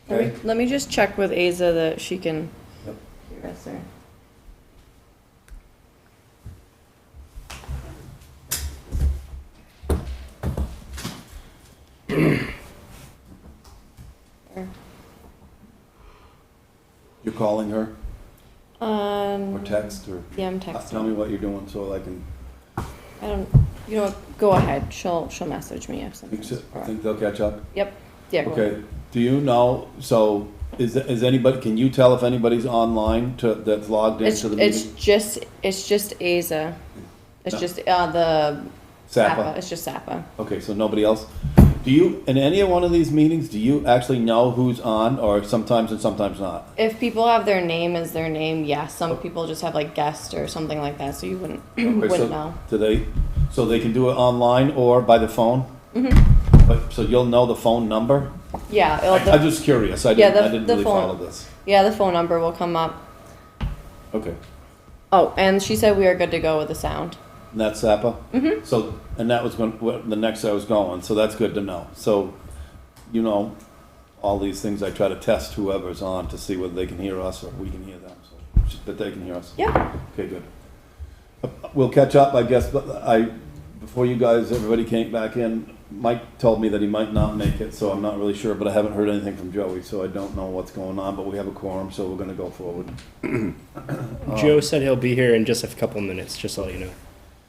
Okay. Let me just check with Aza that she can Yep. hear us there. You're calling her or Um, text or? yeah, I'm Tell me texting. what you're doing so I can, I don't, you know what, go ahead. She'll message me if something. I think they'll catch up. Yeah, go ahead. Okay, do you know, so is anybody, can you tell if anybody's online that's logged It's, into the it's meeting? just Aza. It's No. just, the Zappa? It's just Zappa. Okay, so nobody else? Do you, in any one of these meetings, do you actually know who's on or sometimes and sometimes not? If people have their name as their name, yes. Some people just have like guest or something like that, so you wouldn't, Okay, so wouldn't know. Do they, so they can do it online or by the phone? Mm-hmm. But, so you'll know the phone number? Yeah, I'm just curious, I Yeah, didn't the really phone- follow this. yeah, the phone number will come up. Okay, Oh, and she said we are good to go with the sound. and that's Zappa? Mm-hmm. So, and that was the next I was going, so that's good to know. So, you know, all these things, I try to test whoever's on to see whether they can hear us or we can hear them, so, but they can hear us. Yeah. Okay, good. We'll catch up, I guess, but before you guys, everybody came back in, Mike told me that he might not make it, so I'm not really sure, but I haven't heard anything from Joey, so I don't know what's going on, but we have a quorum, so we're gonna go forward. Joe said he'll be here in just a couple minutes, just to let you know.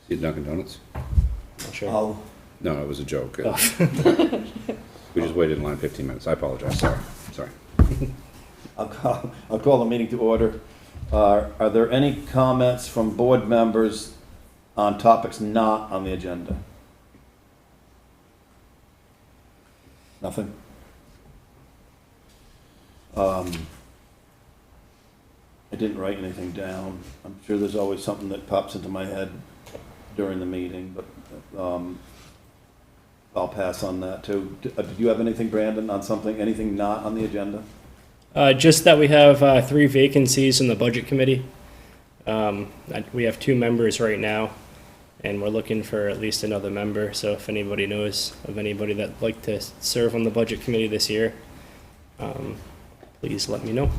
See Dunkin' Donuts? Not sure. I'll, No, it was a joke. Oh. We just waited in line 15 minutes. I apologize. Sorry. I'll call the meeting to order. Are there any comments from board members on topics not on the agenda? Nothing? I didn't write anything down. I'm sure there's always something that pops into my head during the meeting, but I'll pass on that too. Did you have anything, Brandon, on something, anything not on the agenda? Just that we have 3 vacancies in the budget committee. We have 2 members right now, and we're looking for at least another member. So if anybody knows of anybody that'd like to serve on the budget committee this year, please let me know.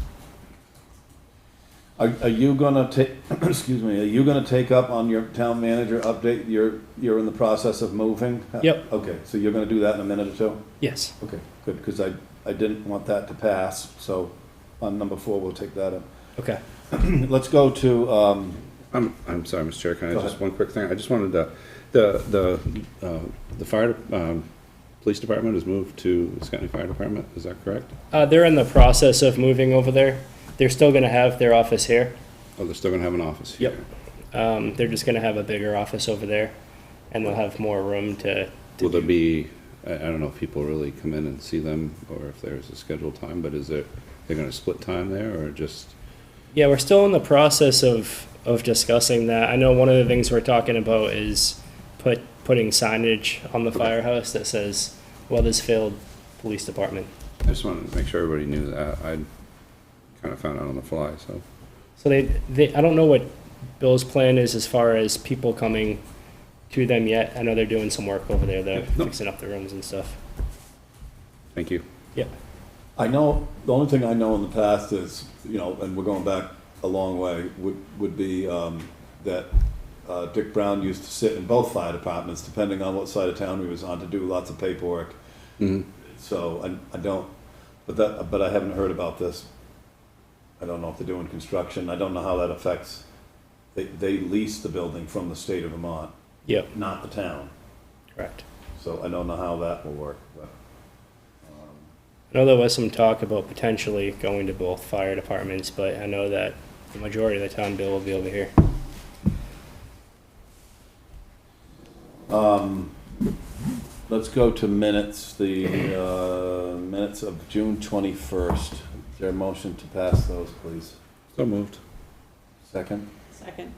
Are you gonna take, excuse me, are you gonna take up on your town manager update? You're in the process of moving? Yep. Okay, so you're gonna do that in a minute or two? Yes. Okay, good, because I didn't want that to pass, so on number 4, we'll take that up. Okay. Let's go to, I'm sorry, Mr. Chair. Can Go I just ahead. one quick thing? I just wanted the fire police department has moved to the Scotty Fire Department. Is that correct? They're in the process of moving over there. They're still going to have their office here. Oh, they're still gonna have an office here. They're just going to have a bigger office over there, and they'll have more room to Will there do- be? I don't know if people really come in and see them, or if there's a scheduled time. But they're gonna split time there, or just? Yeah, we're still in the process of discussing that. I know one of the things we're talking about is putting signage on the firehouse that says Weathersfield Police Department. I just wanted to make sure everybody knew that. I kind of found out on the fly, so. So they I don't know what Bill's plan is as far as people coming to them yet. I know they're doing some work over there. They're Yeah, no. fixing up the rooms and stuff. Thank you. Yeah. I know, the only thing I know in the past is, you know, and we're going back a long way, would be that Dick Brown used to sit in both fire departments, depending on what side of town he was on, to do lots of paperwork. Mhm. So I don't, but I haven't heard about this. I don't know if they're doing construction. I don't know how that affects, they lease the building from the state of Vermont, Yep. not the town. Correct. So I don't know how that will work, but. I know there was some talk about potentially going to both fire departments, but I know that the majority of the time Bill will be over here. Let's go to minutes, the minutes of June 21st. Is there a motion to pass those, please? So moved. Second? Second.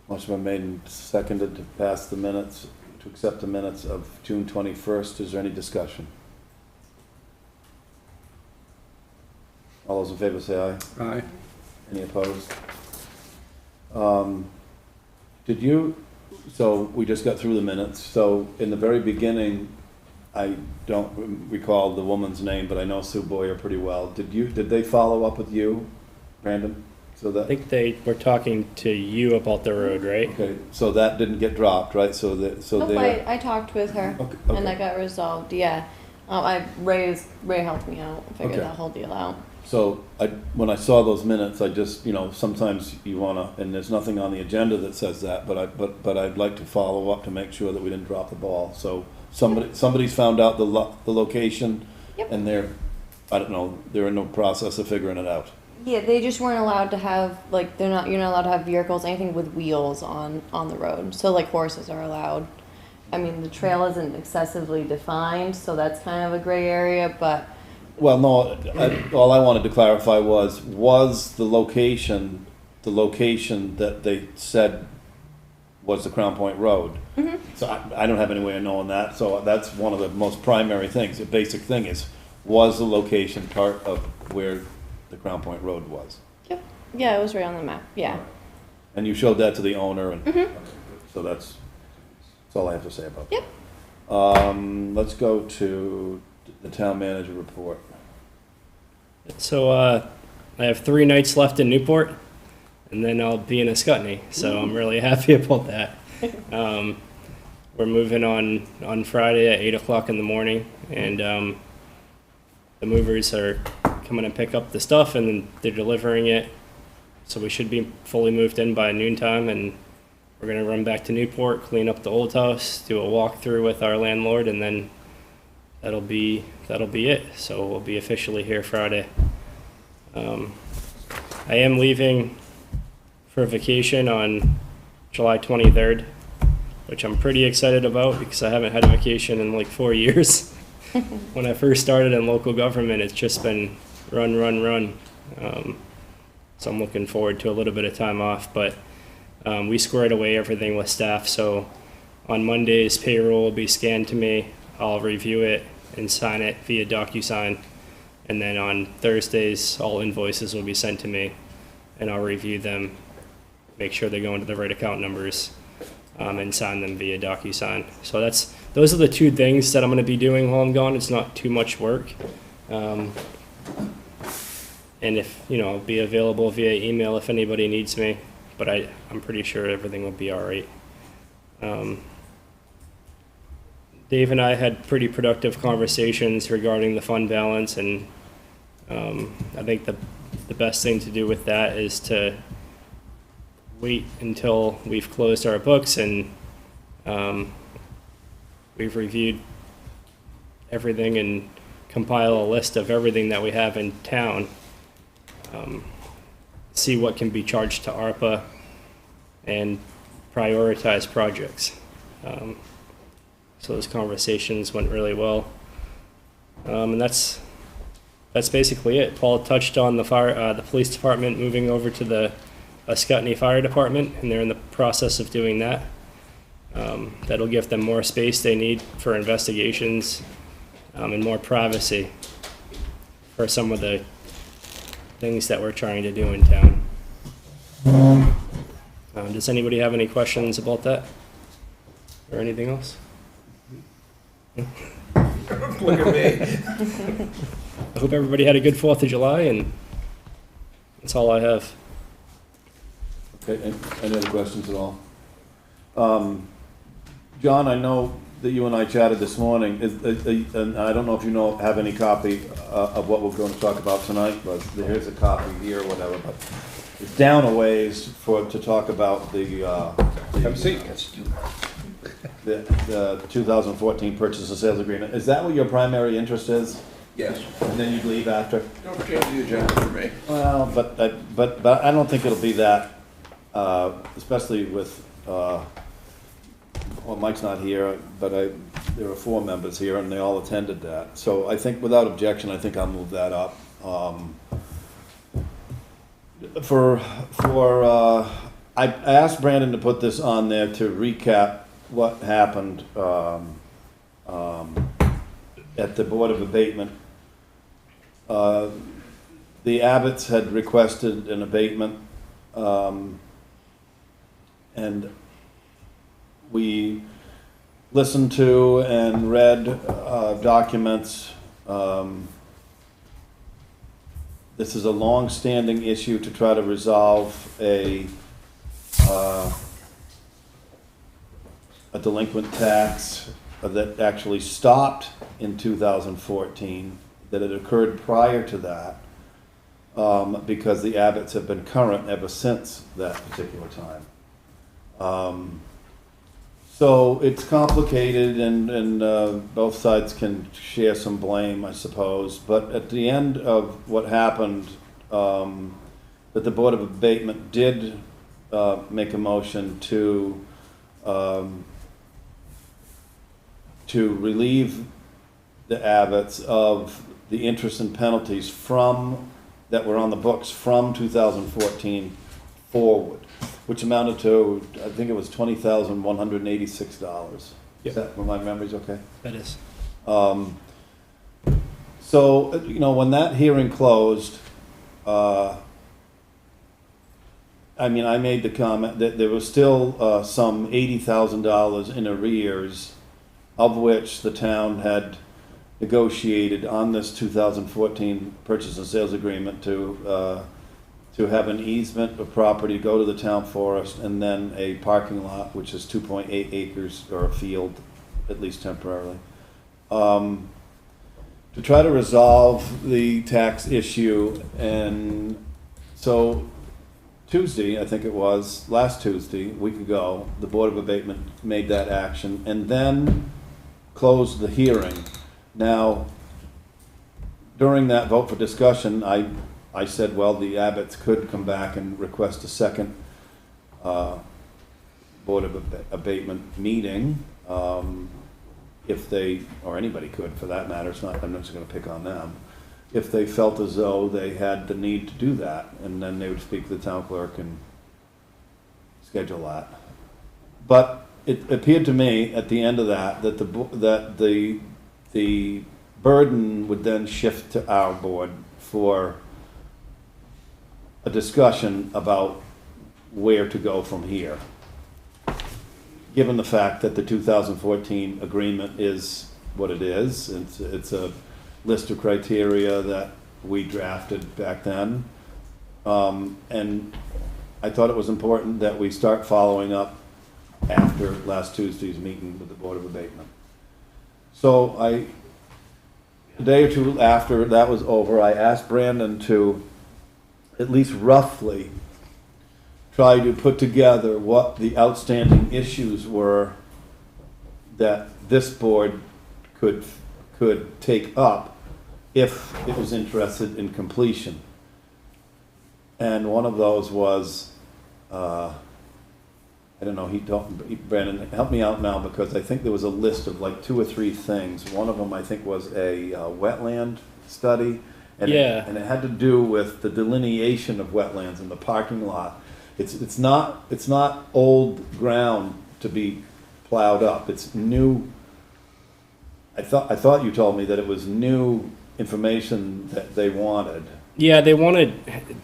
Motion been made and seconded to pass the minutes, to accept the minutes of June 21st. Is there any discussion? All those in favor say aye. Aye. Any opposed? Did you, so we just got through the minutes, so in the very beginning, I don't recall the woman's name, but I know Sue Boyer pretty well. Did they follow up with you, Brandon? So I that, think they were talking to you about the road, right? okay, so that didn't get dropped, right? So Nope, they, I talked with her, Okay, and okay. that got resolved, yeah. Ray helped me out, figure Okay. that whole deal out. so when I saw those minutes, I just, sometimes you wanna, and there's nothing on the agenda that says that, but I'd like to follow up to make sure that we didn't drop the ball. So somebody's found out the location, Yep. and I don't know, they're in the process of figuring it out. Yeah, they just weren't allowed to have, like, you're not allowed to have vehicles, anything with wheels on the road. So, like, horses are allowed. I mean, the trail isn't excessively defined, so that's kind of a gray area, but Well, no, all I wanted to clarify was the location that they said was the Crown Point Road? Mm-hmm. So I don't have any way of knowing that, so that's one of the most primary things. The basic thing was the location part of where the Crown Point Road was? yep. Yeah, it was right on the map, yeah. And you showed that to the owner, and Mhm. so that's all I have to say about that. Yep. Let's go to the town manager report. So I have 3 nights left in Newport, and then I'll be in Ascutney. So I'm really happy about that. We're moving on Friday at 8 o'clock in the morning, and the movers are coming to pick up the stuff, and then they're delivering it. So we should be fully moved in by noontime, and we're gonna run back to Newport, clean up the old house, do a walkthrough with our landlord, and then that'll be it. So we'll be officially here Friday. I am leaving for vacation on July 23rd, which I'm pretty excited about because I haven't had a vacation in like 4 years. When I first started in local government, it's just been run, run, run. So I'm looking forward to a little bit of time off, but we squared away everything with staff. So on Mondays, payroll will be scanned to me. I'll review it and sign it via DocuSign. And then on Thursdays, all invoices will be sent to me, and I'll review them, make sure they go into the right account numbers, and sign them via DocuSign. So those are the 2 things that I'm going to be doing while I'm gone. It's not too much work. And if, I'll be available via email if anybody needs me, but I'm pretty sure everything will be all right. Dave and I had pretty productive conversations regarding the fund balance, and I think the best thing to do with that is to wait until we've closed our books and we've reviewed everything and compile a list of everything that we have in town. See what can be charged to ARPA and prioritize projects. So those conversations went really well. And that's basically it. Paul touched on the police department moving over to the Ascutney Fire Department, and they're in the process of doing that. That'll give them more space they need for investigations, and more privacy for some of the things that we're trying to do in town. Does anybody have any questions about that? Or anything else? Look at me. I hope everybody had a good 4th of July, and that's all I have. Okay, any other questions at all? John, I know that you and I chatted this morning, and I don't know if you have any copy of what we're going to talk about tonight, but here's a copy here or whatever, but it's down a ways to talk about the Have a seat. the 2014 purchase and sales agreement. Is that what your primary interest is? Yes. And then you'd leave after? Don't change the agenda for me. Well, but I don't think it'll be that, especially with, well, Mike's not here, but there are 4 members here and they all attended that. So I think without objection, I think I'll move that up. I asked Brandon to put this on there to recap what happened, at the Board of Abatement. The Abbotts had requested an abatement, and we listened to and read documents. This is a long-standing issue to try to resolve a delinquent tax that actually stopped in 2014, that had occurred prior to that, because the Abbotts have been current ever since that particular time. So it's complicated, and both sides can share some blame, I suppose. But at the end of what happened, that the Board of Abatement did make a motion to relieve the Abbotts of the interest and penalties that were on the books from 2014 forward, which amounted to, I think it was $20,186. Yep. Is that, were my memories okay? That is. So, when that hearing closed, I made the comment that there was still some $80,000 in arrears, of which the town had negotiated on this 2014 purchase and sales agreement to have an easement of property go to the town forest, and then a parking lot, which is 2.8 acres, or a field, at least temporarily, to try to resolve the tax issue. And so Tuesday, I think it was, last Tuesday, a week ago, the Board of Abatement made that action and then closed the hearing. Now, during that vote for discussion, I said, well, the Abbotts could come back and request a second Board of Abatement meeting, if they, or anybody could for that matter, I'm not just gonna pick on them, if they felt as though they had the need to do that, and then they would speak to the town clerk and schedule that. But it appeared to me at the end of that the burden would then shift to our board for a discussion about where to go from here, given the fact that the 2014 agreement is what it is. It's a list of criteria that we drafted back then, and I thought it was important that we start following up after last Tuesday's meeting with the Board of Abatement. So a day or two after that was over, I asked Brandon to at least roughly try to put together what the outstanding issues were that this board could take up if it was interested in completion. And one of those was, I don't know, Brandon, help me out now, because I think there was a list of like 2 or 3 things. One of them, I think, was a wetland study. And Yeah. and it had to do with the delineation of wetlands in the parking lot. It's not old ground to be plowed up. It's new. I thought you told me that it was new information that they wanted. Yeah, they wanted,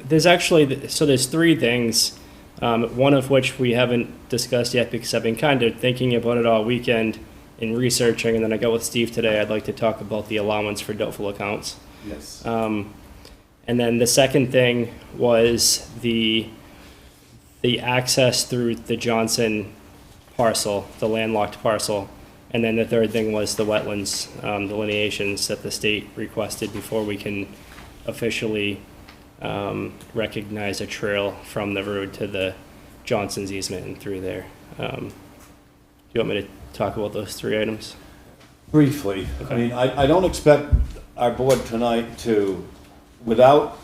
there's 3 things, one of which we haven't discussed yet because I've been kind of thinking about it all weekend and researching, and then I got with Steve today. I'd like to talk about the allowance for doubtful accounts. Yes. And then the second thing was the access through the Johnson parcel, the landlocked parcel. And then the third thing was the wetlands delineations that the state requested before we can officially recognize a trail from the road to the Johnson's easement and through there. Do you want me to talk about those 3 items? Briefly, I mean, I don't expect our board tonight to, without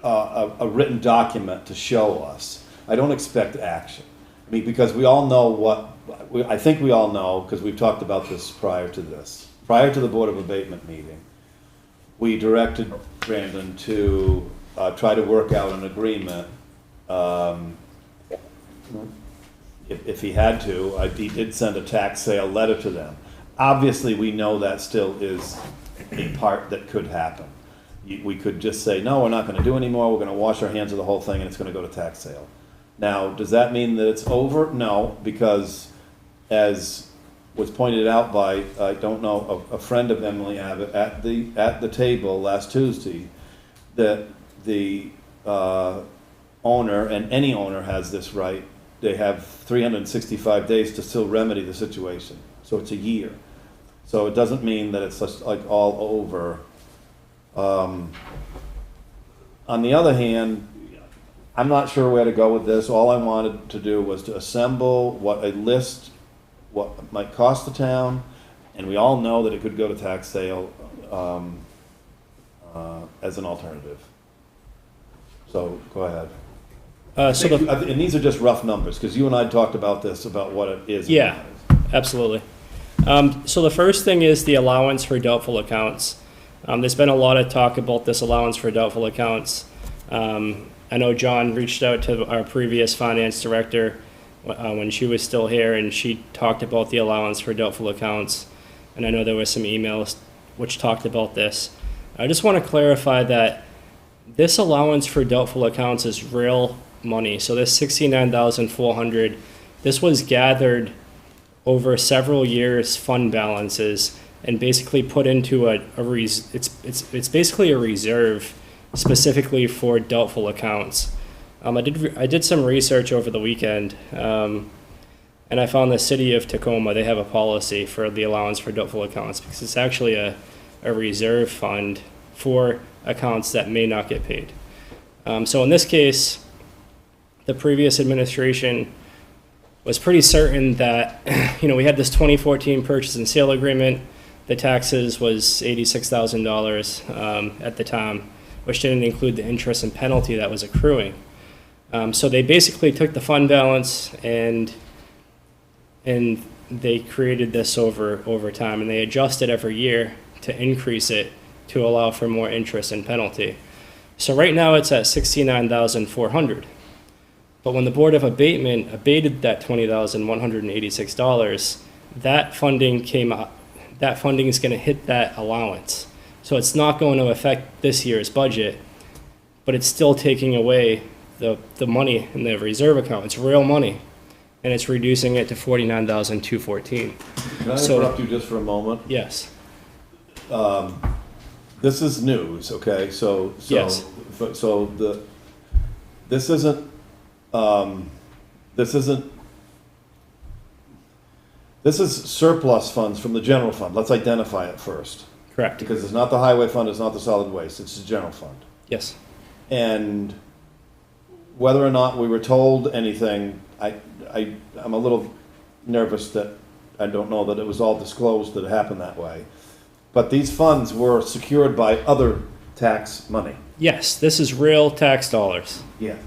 a written document to show us, I don't expect action. I mean, because we all know I think we all know, because we've talked about this prior to this. Prior to the Board of Abatement meeting, we directed Brandon to try to work out an agreement. If he had to, he did send a tax sale letter to them. Obviously, we know that still is a part that could happen. We could just say, no, we're not going to do anymore. We're going to wash our hands of the whole thing, and it's going to go to tax sale. Now, does that mean that it's over? No, because as was pointed out by, I don't know, a friend of Emily Abbott at the table last Tuesday, that the owner, and any owner has this right, they have 365 days to still remedy the situation. So it's a year. So it doesn't mean that it's just like all over. On the other hand, I'm not sure where to go with this. All I wanted to do was to assemble what it might cost the town, and we all know that it could go to tax sale as an alternative. So go ahead. And these are just rough numbers, because you and I talked about this, about what it is. Yeah, absolutely. So the first thing is the allowance for doubtful accounts. There's been a lot of talk about this allowance for doubtful accounts. I know John reached out to our previous finance director when she was still here, and she talked about the allowance for doubtful accounts. And I know there were some emails which talked about this. I just want to clarify that this allowance for doubtful accounts is real money. So this $69,400, this was gathered over several years' fund balances and basically put into it's basically a reserve specifically for doubtful accounts. I did some research over the weekend, and I found the city of Tacoma, they have a policy for the allowance for doubtful accounts, because it's actually a reserve fund for accounts that may not get paid. So in this case, the previous administration was pretty certain that, we had this 2014 purchase and sale agreement. The taxes was $86,000 at the time, which didn't include the interest and penalty that was accruing. So they basically took the fund balance and they created this over time, and they adjusted every year to increase it to allow for more interest and penalty. So right now it's at $69,400. But when the Board of Abatement abated that $20,186, that funding came up. That funding is going to hit that allowance. So it's not going to affect this year's budget, but it's still taking away the money in the reserve account. It's real money, and it's reducing it to $49,214. Can I So- interrupt you just for a moment? Yes. This is news, okay? Yes. This isn't this is surplus funds from the general fund. Let's identify it first. Correct. Because it's not the highway fund, it's not the solid waste, it's the general fund. Yes. And whether or not we were told anything, I'm a little nervous that I don't know that it was all disclosed that it happened that way. But these funds were secured by other tax money. Yes, this is real tax dollars. Yeah.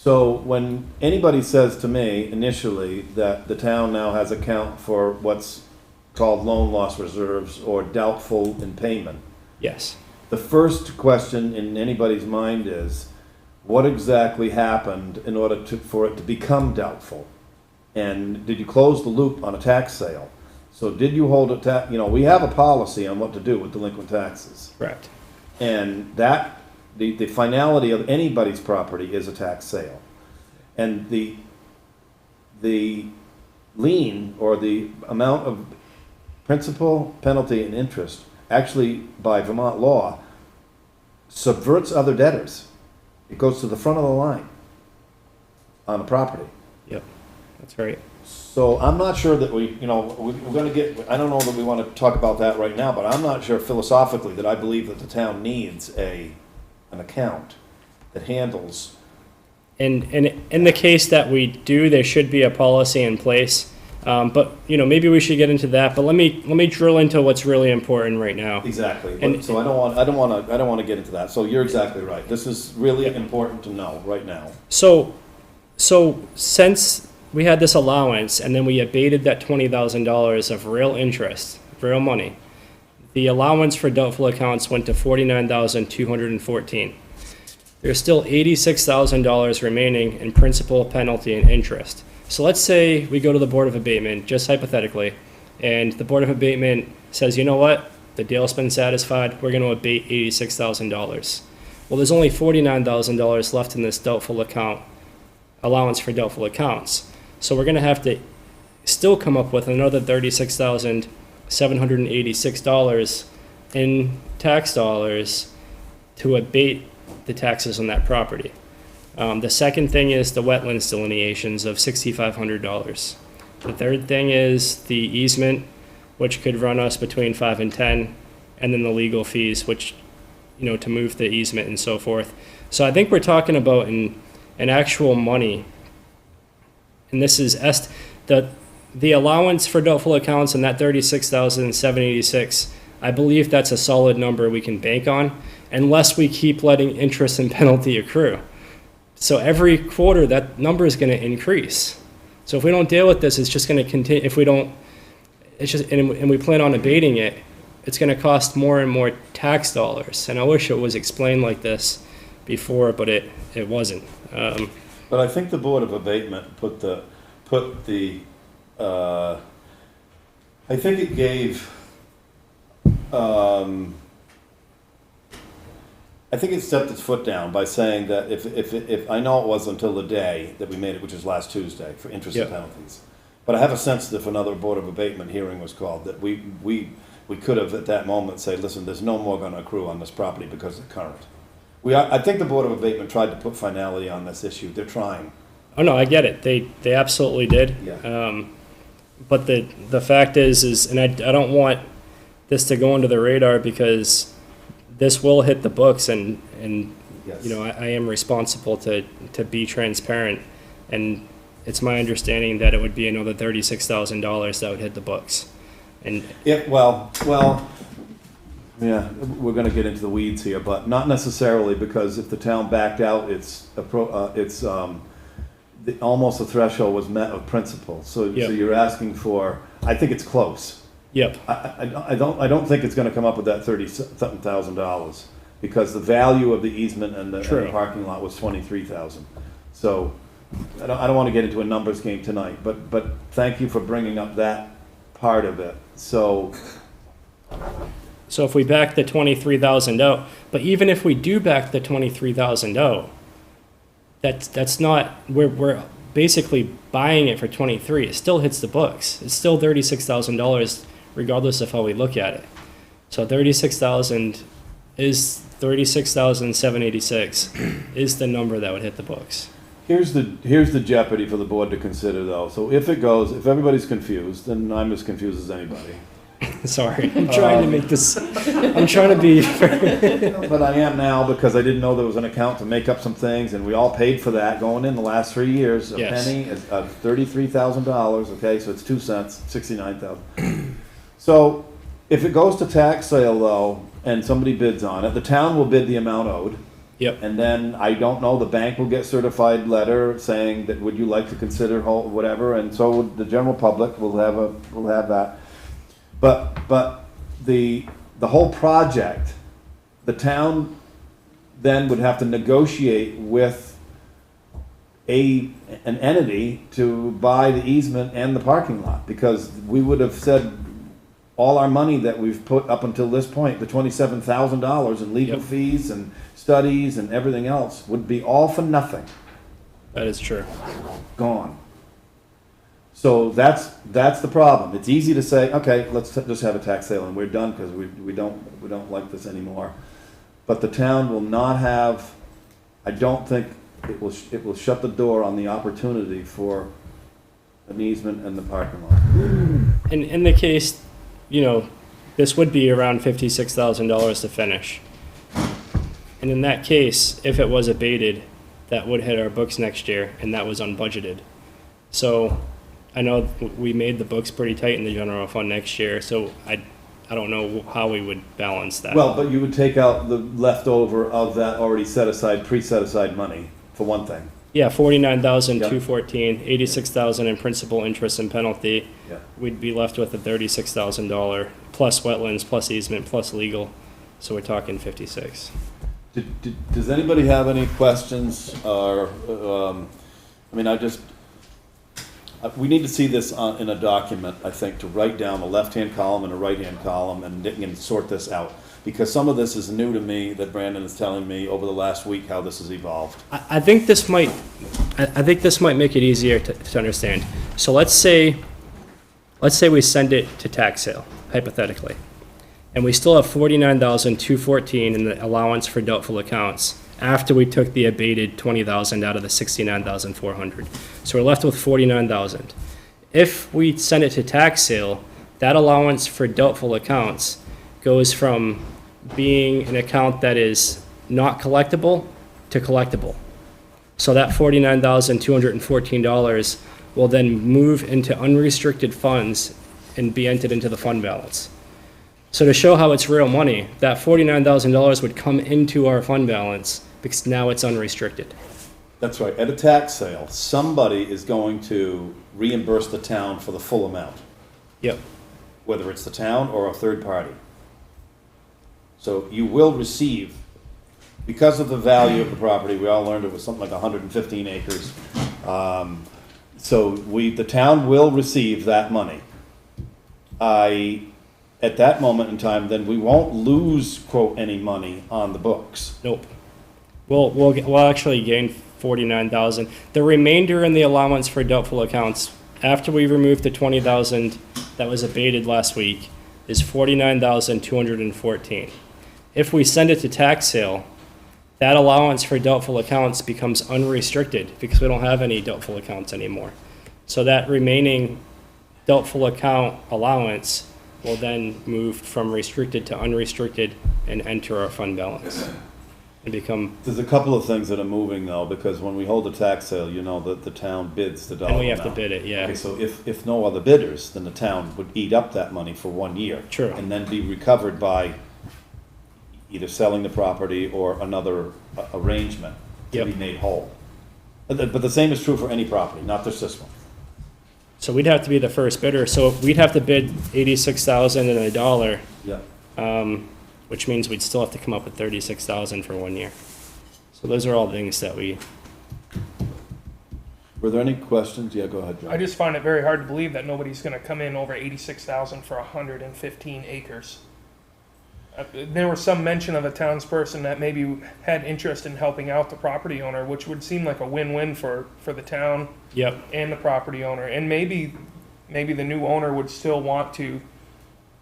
So when anybody says to me initially that the town now has account for what's called loan loss reserves or doubtful in payment, Yes. the first question in anybody's mind is, what exactly happened in order for it to become doubtful? And did you close the loop on a tax sale? So did you hold a we have a policy on what to do with delinquent taxes. Correct. And that, the finality of anybody's property is a tax sale. And the lien, or the amount of principal, penalty, and interest, actually, by Vermont law, subverts other debtors. It goes to the front of the line on a property. Yep. That's right. So I'm not sure that we're going to get, I don't know that we want to talk about that right now, but I'm not sure philosophically that I believe that the town needs an account that handles. And in the case that we do, there should be a policy in place. But maybe we should get into that. But let me drill into what's really important right now. Exactly. And- So I don't want to get into that. So you're exactly right. This is really important to know right now. So since we had this allowance and then we abated that $20,000 of real interest, real money, the allowance for doubtful accounts went to $49,214. There's still $86,000 remaining in principal, penalty, and interest. So let's say we go to the Board of Abatement, just hypothetically, and the Board of Abatement says, you know what, the deal's been satisfied, we're going to abate $86,000. Well, there's only $49,000 left in this doubtful account, allowance for doubtful accounts. So we're going to have to still come up with another $36,786 in tax dollars to abate the taxes on that property. The second thing is the wetlands delineations of $6,500. The third thing is the easement, which could run us between 5 and 10, and then the legal fees, which, to move the easement and so forth. So I think we're talking about an actual money, and this is the allowance for doubtful accounts and that $36,786. I believe that's a solid number we can bank on, unless we keep letting interest and penalty accrue. So every quarter, that number is going to increase. So if we don't deal with this, it's just going to continue. If we don't, it's just, and we plan on abating it, it's going to cost more and more tax dollars. And I wish it was explained like this before, but it wasn't. But I think the Board of Abatement put the, I think it gave, I think it stepped its foot down by saying that if I know it was until the day that we made it, which is last Tuesday, for interest and Yep. penalties. But I have a sense that if another Board of Abatement hearing was called, that we could have at that moment say, listen, there's no more gonna accrue on this property because of the current. I think the Board of Abatement tried to put finality on this issue. They're trying. Oh no, I get it. They absolutely did. Yeah. But the fact is, and I don't want this to go under the radar because this will hit the books, and Yes. I am responsible to be transparent, and it's my understanding that it would be another $36,000 that would hit the books, and Yeah, yeah, we're gonna get into the weeds here, but not necessarily, because if the town backed out, almost the threshold was met of principle. So Yep. you're asking for, I think it's close. yep, I don't think it's gonna come up with that $30-something thousand, because the value of the easement and the True. parking lot was $23,000. So, I don't wanna get into a numbers game tonight, but thank you for bringing up that part of it. So, So if we back the 23,000 out, but even if we do back the 23,000 out, that's not, we're basically buying it for 23. It still hits the books. It's still $36,000 regardless of how we look at it. So 36,000 is 36,786 is the number that would hit the books. here's the jeopardy for the board to consider, though. So if everybody's confused, then I'm as confused as anybody. Sorry, I'm trying to make this, I'm trying to be, But I am now, because I didn't know there was an account to make up some things, and we all paid for that going in the last 3 years. A Yes. penny is $33,000, okay, so it's 2 cents, 69,000. So if it goes to tax sale, though, and somebody bids on it, the town will bid the amount owed. yep, And then, I don't know, the bank will get certified letter saying that, would you like to consider whatever, and so would the general public will have that. But the whole project, the town then would have to negotiate with an entity to buy the easement and the parking lot, because we would have said all our money that we've put up until this point, the $27,000 in legal Yep. fees and studies and everything else, would be all for nothing, that is true. gone. So that's the problem. It's easy to say, okay, let's just have a tax sale and we're done, because we don't like this anymore. But the town will not have, I don't think it will shut the door on the opportunity for an easement and the parking lot. In the case, this would be around $56,000 to finish. And in that case, if it was abated, that would hit our books next year, and that was unbudgeted. So I know we made the books pretty tight in the general fund next year, so I don't know how we would balance that. Well, but you would take out the leftover of that already pre-set aside money, for one thing. Yeah, $49,214, $86,000 in principal, interest, and penalty. Yeah. We'd be left with a $36,000 plus wetlands, plus easement, plus legal. So we're talking 56. Does anybody have any questions, or, we need to see this in a document, I think, to write down a left-hand column and a right-hand column and sort this out. Because some of this is new to me, that Brandon is telling me over the last week how this has evolved. I think this might make it easier to understand. So let's say let's say we send it to tax sale, hypothetically, and we still have 49,214 in the allowance for doubtful accounts after we took the abated 20,000 out of the 69,400. So we're left with 49,000. If we send it to tax sale, that allowance for doubtful accounts goes from being an account that is not collectible to collectible. So that $49,214 will then move into unrestricted funds and be entered into the fund balance. So to show how it's real money, that $49,000 would come into our fund balance because now it's unrestricted. That's right. At a tax sale, somebody is going to reimburse the town for the full amount, Yep, whether it's the town or a third party. So you will receive, because of the value of the property, we all learned it was something like 115 acres. So the town will receive that money. At that moment in time, then we won't lose, quote, any money on the books. nope. We'll actually gain 49,000. The remainder in the allowance for doubtful accounts, after we remove the 20,000 that was abated last week, is 49,214. If we send it to tax sale, that allowance for doubtful accounts becomes unrestricted because we don't have any doubtful accounts anymore. So that remaining doubtful account allowance will then move from restricted to unrestricted and enter our fund balance and become, There's a couple of things that are moving though, because when we hold a tax sale, you know that the town bids the dollar and we have to amount. bid it, yeah. Okay, so if no other bidders, then the town would eat up that money for 1 year. True. And then be recovered by either selling the property or another arrangement to Yep. be made whole. But the same is true for any property, not just this one. So we'd have to be the first bidder, so we'd have to bid $86,000, Yeah. which means we'd still have to come up with 36,000 for 1 year. So those are all things that Were there any questions? Yeah, go ahead, John. I just find it very hard to believe that nobody's gonna come in over 86,000 for 115 acres. There was some mention of a townsperson that maybe had interest in helping out the property owner, which would seem like a win-win for the town Yep, and the property owner. And maybe the new owner would still want to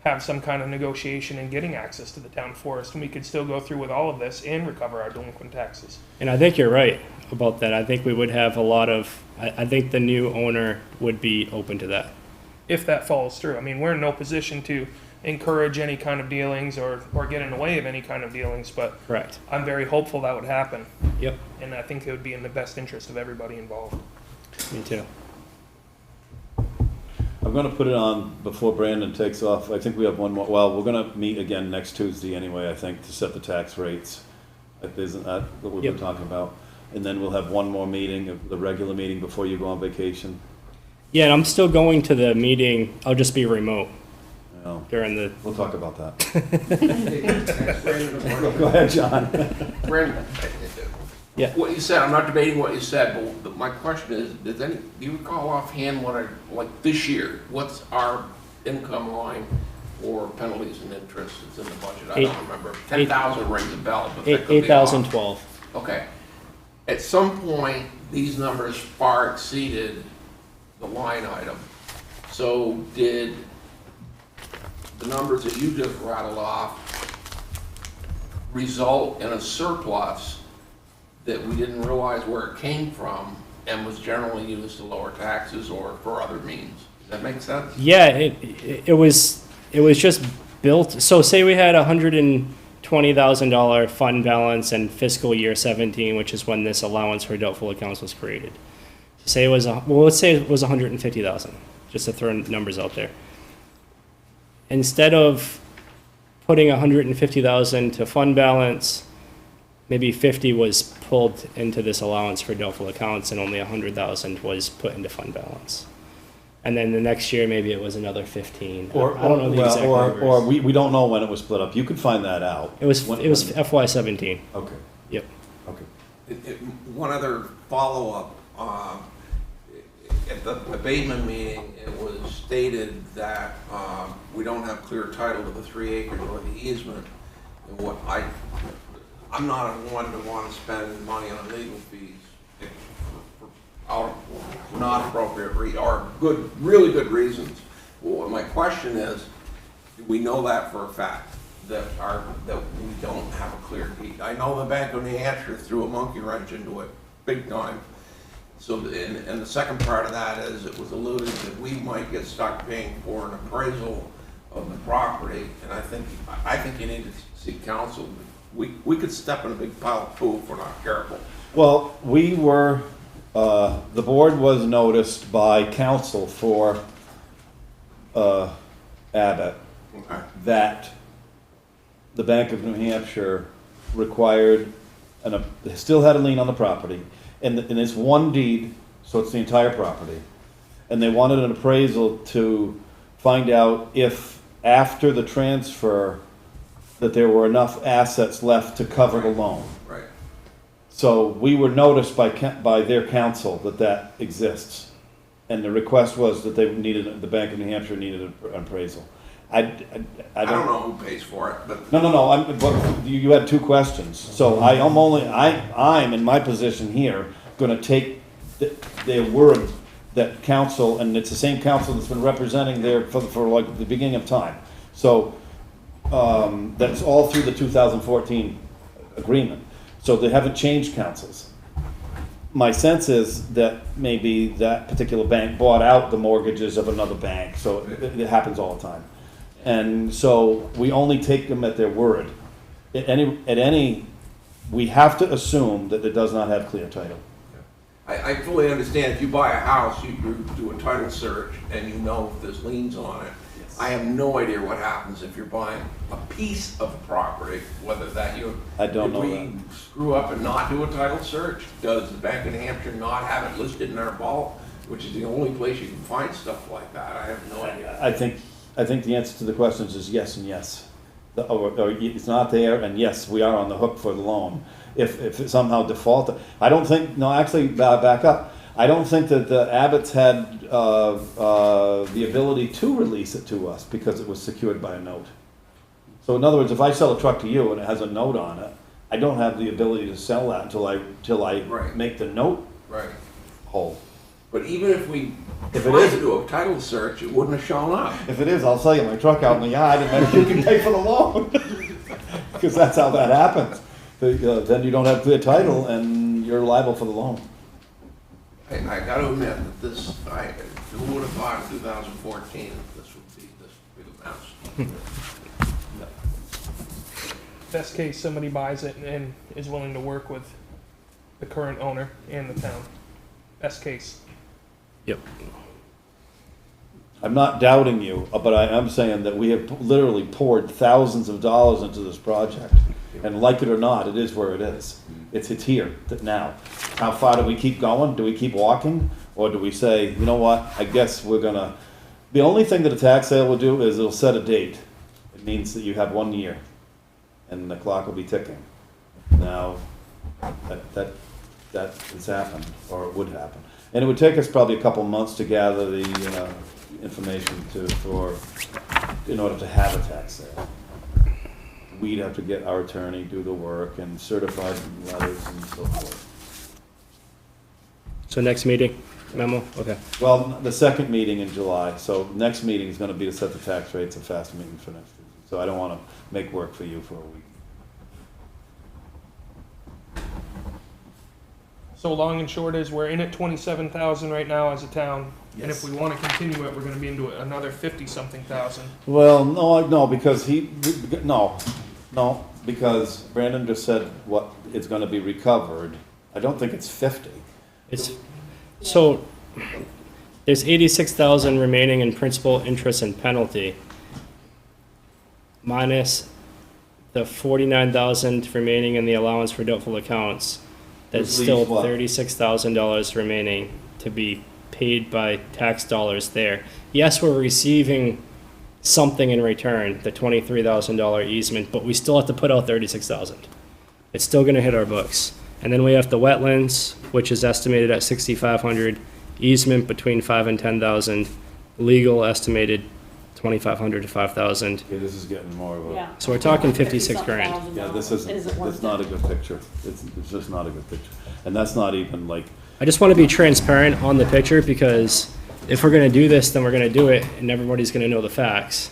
have some kind of negotiation in getting access to the town forest, and we could still go through with all of this and recover our delinquent taxes. and I think you're right about that. I think we would have a lot of, I think the new owner would be open to that. If that falls through. I mean, we're in no position to encourage any kind of dealings or get in the way of any kind of dealings, but Correct. I'm very hopeful that would happen, Yep, and I think it would be in the best interest of everybody involved. me too. I'm gonna put it on before Brandon takes off. I think we have one more, well, we're gonna meet again next Tuesday anyway, I think, to set the tax rates. Isn't that what we've been Yep. talking about? And then we'll have one more meeting, the regular meeting before you go on vacation. Yeah, and I'm still going to the meeting, I'll just be remote You know, during the, we'll talk about that. Brandon, Go ahead, John. Yeah. What you said, I'm not debating what you said, but my question is, do you recall offhand like this year, what's our income line for penalties and interest that's in the budget? I don't remember. 10,000 rings a bell, but that could be off. 8,012. Okay. At some point, these numbers far exceeded the line item. So did the numbers that you just rattled off result in a surplus that we didn't realize where it came from and was generally used to lower taxes or for other means? Does that make sense? Yeah, it was just built, so say we had $120,000 fund balance in fiscal year 17, which is when this allowance for doubtful accounts was created. Say it was, let's say it was 150,000, just to throw numbers out there. Instead of putting 150,000 to fund balance, maybe 50 was pulled into this allowance for doubtful accounts and only 100,000 was put into fund balance. And then the next year, maybe it was another 15. I don't know the exact numbers. Or we don't know when it was split up. You could find that out. It was FY 17. Okay, Yep. okay. One other follow-up. At the abatement meeting, it was stated that we don't have clear title to the 3 acres or the easement. And I'm not one to want to spend money on legal fees for not appropriate or really good reasons. Well, my question is, do we know that for a fact, that we don't have a clear deed? I know the Bank of New Hampshire threw a monkey wrench into it, big time. So, and the second part of that is, it was alluded that we might get stuck paying for an appraisal of the property, and I think you need to seek counsel. We could step in a big pile of poo if we're not careful. Well, we were, the board was noticed by counsel for Abbott Okay. that the Bank of New Hampshire required, still had a lien on the property, and it's one deed, so it's the entire property. And they wanted an appraisal to find out if, after the transfer, that there were enough assets left to cover the loan. Right. So we were noticed by their counsel that exists. And the request was that the Bank of New Hampshire needed an appraisal. I don't know who pays for it, but. No, but you had two questions. So I'm in my position here, gonna take their word that counsel, and it's the same counsel that's been representing there for like the beginning of time. So, that's all through the 2014 agreement. So they haven't changed counsels. My sense is that maybe that particular bank bought out the mortgages of another bank, so it happens all the time. And so we only take them at their word. We have to assume that it does not have clear title. I fully understand, if you buy a house, you do a title search and you know if there's liens on it. Yes. I have no idea what happens if you're buying a piece of property, whether that I don't know If that. we screw up and not do a title search, does the Bank of New Hampshire not have it listed in our vault, which is the only place you can find stuff like that? I have no idea. I think the answer to the questions is yes and yes. Or it's not there, and yes, we are on the hook for the loan. If it somehow defaulted, I don't think, no, actually, back up. I don't think that the Abbotts had the ability to release it to us because it was secured by a note. So in other words, if I sell a truck to you and it has a note on it, I don't have the ability to sell that until I Right. make the note Right. whole. But even if we If it tried is- to do a title search, it wouldn't have shown up. If it is, I'll sell you my truck out in the yard and then you can pay for the loan. Because that's how that happens. Then you don't have clear title and you're liable for the loan. I gotta admit that who would have thought in 2014 that this would be this big a mess? Best case, somebody buys it and is willing to work with the current owner and the town. Best case. Yep. I'm not doubting you, but I am saying that we have literally poured thousands of dollars into this project. And like it or not, it is where it is. It's here, now. How far do we keep going? Do we keep walking? Or do we say, you know what, I guess we're gonna, the only thing that a tax sale will do is it'll set a date. It means that you have 1 year, and the clock will be ticking. Now, that has happened, or it would happen. And it would take us probably a couple months to gather the information in order to have a tax sale. We'd have to get our attorney, do the work, and certified letters and so forth. So next meeting, memo, okay. Well, the second meeting in July, so next meeting is gonna be to set the tax rates, a fast meeting for next year. So I don't wanna make work for you for a week. So long and short is, we're in at 27,000 right now as a town. And if Yes. we wanna continue it, we're gonna be into another 50-something thousand. Well, no, because because Brandon just said what is gonna be recovered. I don't think it's 50. So there's 86,000 remaining in principal, interest, and penalty, minus the 49,000 remaining in the allowance for doubtful accounts. There's Which still leaves what? $36,000 remaining to be paid by tax dollars there. Yes, we're receiving something in return, the $23,000 easement, but we still have to put out 36,000. It's still gonna hit our books. And then we have the wetlands, which is estimated at 6,500, easement between 5 and 10,000, legal estimated 2,500 to 5,000. Okay, this is getting more of a. Yeah. So we're talking 56 grand. Yeah, this isn't, it's not a good picture. It's just not a good picture. And that's not even like, I just want to be transparent on the picture because if we're gonna do this, then we're gonna do it, and everybody's gonna know the facts.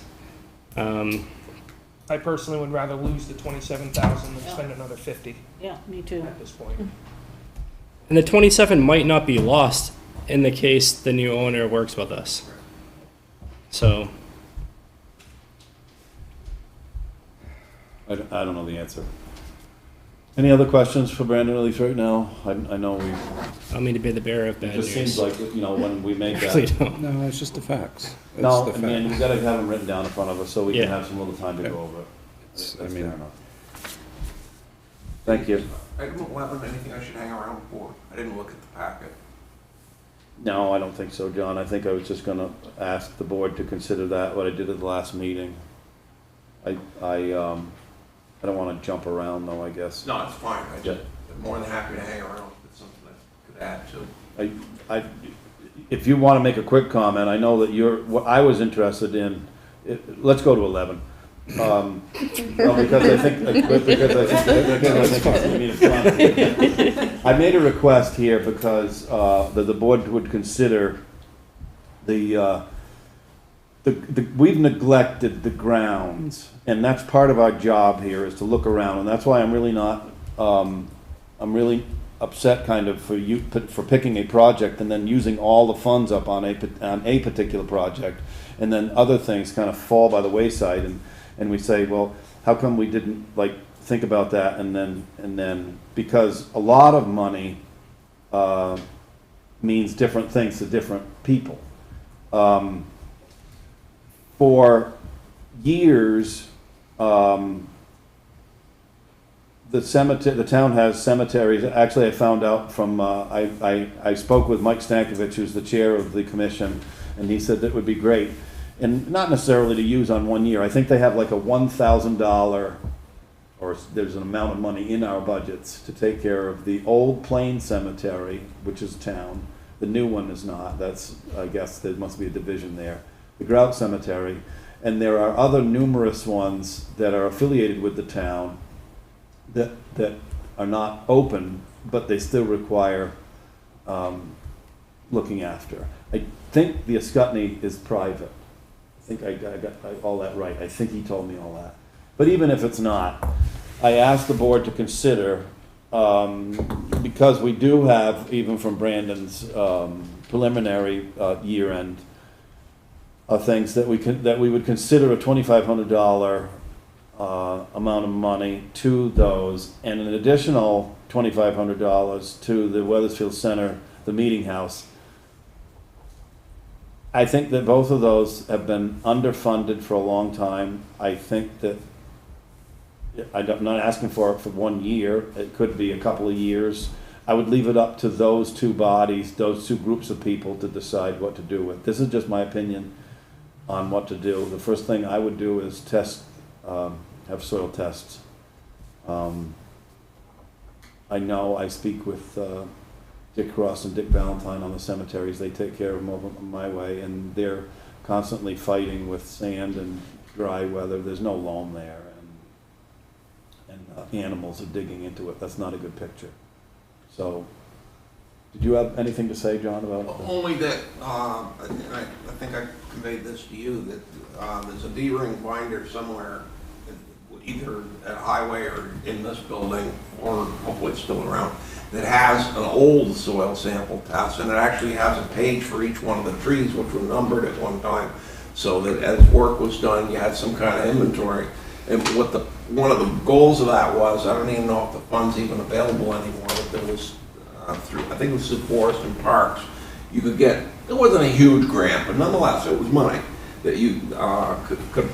I personally would rather lose the 27,000 than Yeah. spend another 50 Yeah, me too. at this point. And the 27 might not be lost in the case the new owner works with us. So, I don't know the answer. Any other questions for Brandon, at least right now? I know we, I don't mean to be the bearer of it bad just news. seems like, when we make I really that. don't. No, it's just the facts. It's No, the I mean, we facts. gotta have them written down in front of us so we can Yeah. have some little time to go over it. It's- That's I mean- fair enough. Thank you. Item 11, anything I should hang around for? I didn't look at the packet. No, I don't think so, John. I think I was just gonna ask the board to consider that, what I did at the last meeting. I don't wanna jump around though, I guess. No, it's fine. Yeah. I'm more than happy to hang around if it's something I could add to. If you wanna make a quick comment, I know that what I was interested in, let's go to 11. No, because I think, I made a request here because, that the board would consider we've neglected the grounds, and that's part of our job here, is to look around, and that's why I'm really not, I'm really upset kind of for picking a project and then using all the funds up on a particular project, and then other things kind of fall by the wayside, and we say, well, how come we didn't, like, think about that, and then, because a lot of money, means different things to different people. For years, the town has cemeteries. Actually, I found out from, I spoke with Mike Stankovich, who's the chair of the commission, and he said that would be great. And not necessarily to use on 1 year. I think they have like a $1,000, or there's an amount of money in our budgets to take care of the old Plain Cemetery, which is town. The new one is not. That's, I guess there must be a division there. The Grout Cemetery, and there are other numerous ones that are affiliated with the town that are not open, but they still require looking after. I think the Ascutney is private. I think I got all that right. I think he told me all that. But even if it's not, I asked the board to consider, because we do have, even from Brandon's preliminary year-end, things that we would consider a $2,500 amount of money to those, and an additional $2,500 to the Weathersfield Center, the meeting house. I think that both of those have been underfunded for a long time. I think that, I'm not asking for it for 1 year, it could be a couple of years. I would leave it up to those two bodies, those two groups of people to decide what to do with. This is just my opinion on what to do. The first thing I would do is test, have soil tests. I know I speak with Dick Cross and Dick Valentine on the cemeteries. They take care of them over my way, and they're constantly fighting with sand and dry weather. There's no loam there, and animals are digging into it. That's not a good picture. So, did you have anything to say, John, about it? Only that, and I think I conveyed this to you, that there's a D-ring binder somewhere, either at Highway or in this building, or hopefully it's still around, that has an old soil sample test, and it actually has a page for each one of the trees, which were numbered at one time, so that as work was done, you had some kind of inventory. And one of the goals of that was, I don't even know if the fund's even available anymore, but there was, through, I think it was through Forest and Parks, you could get, it wasn't a huge grant, but nonetheless, it was money that you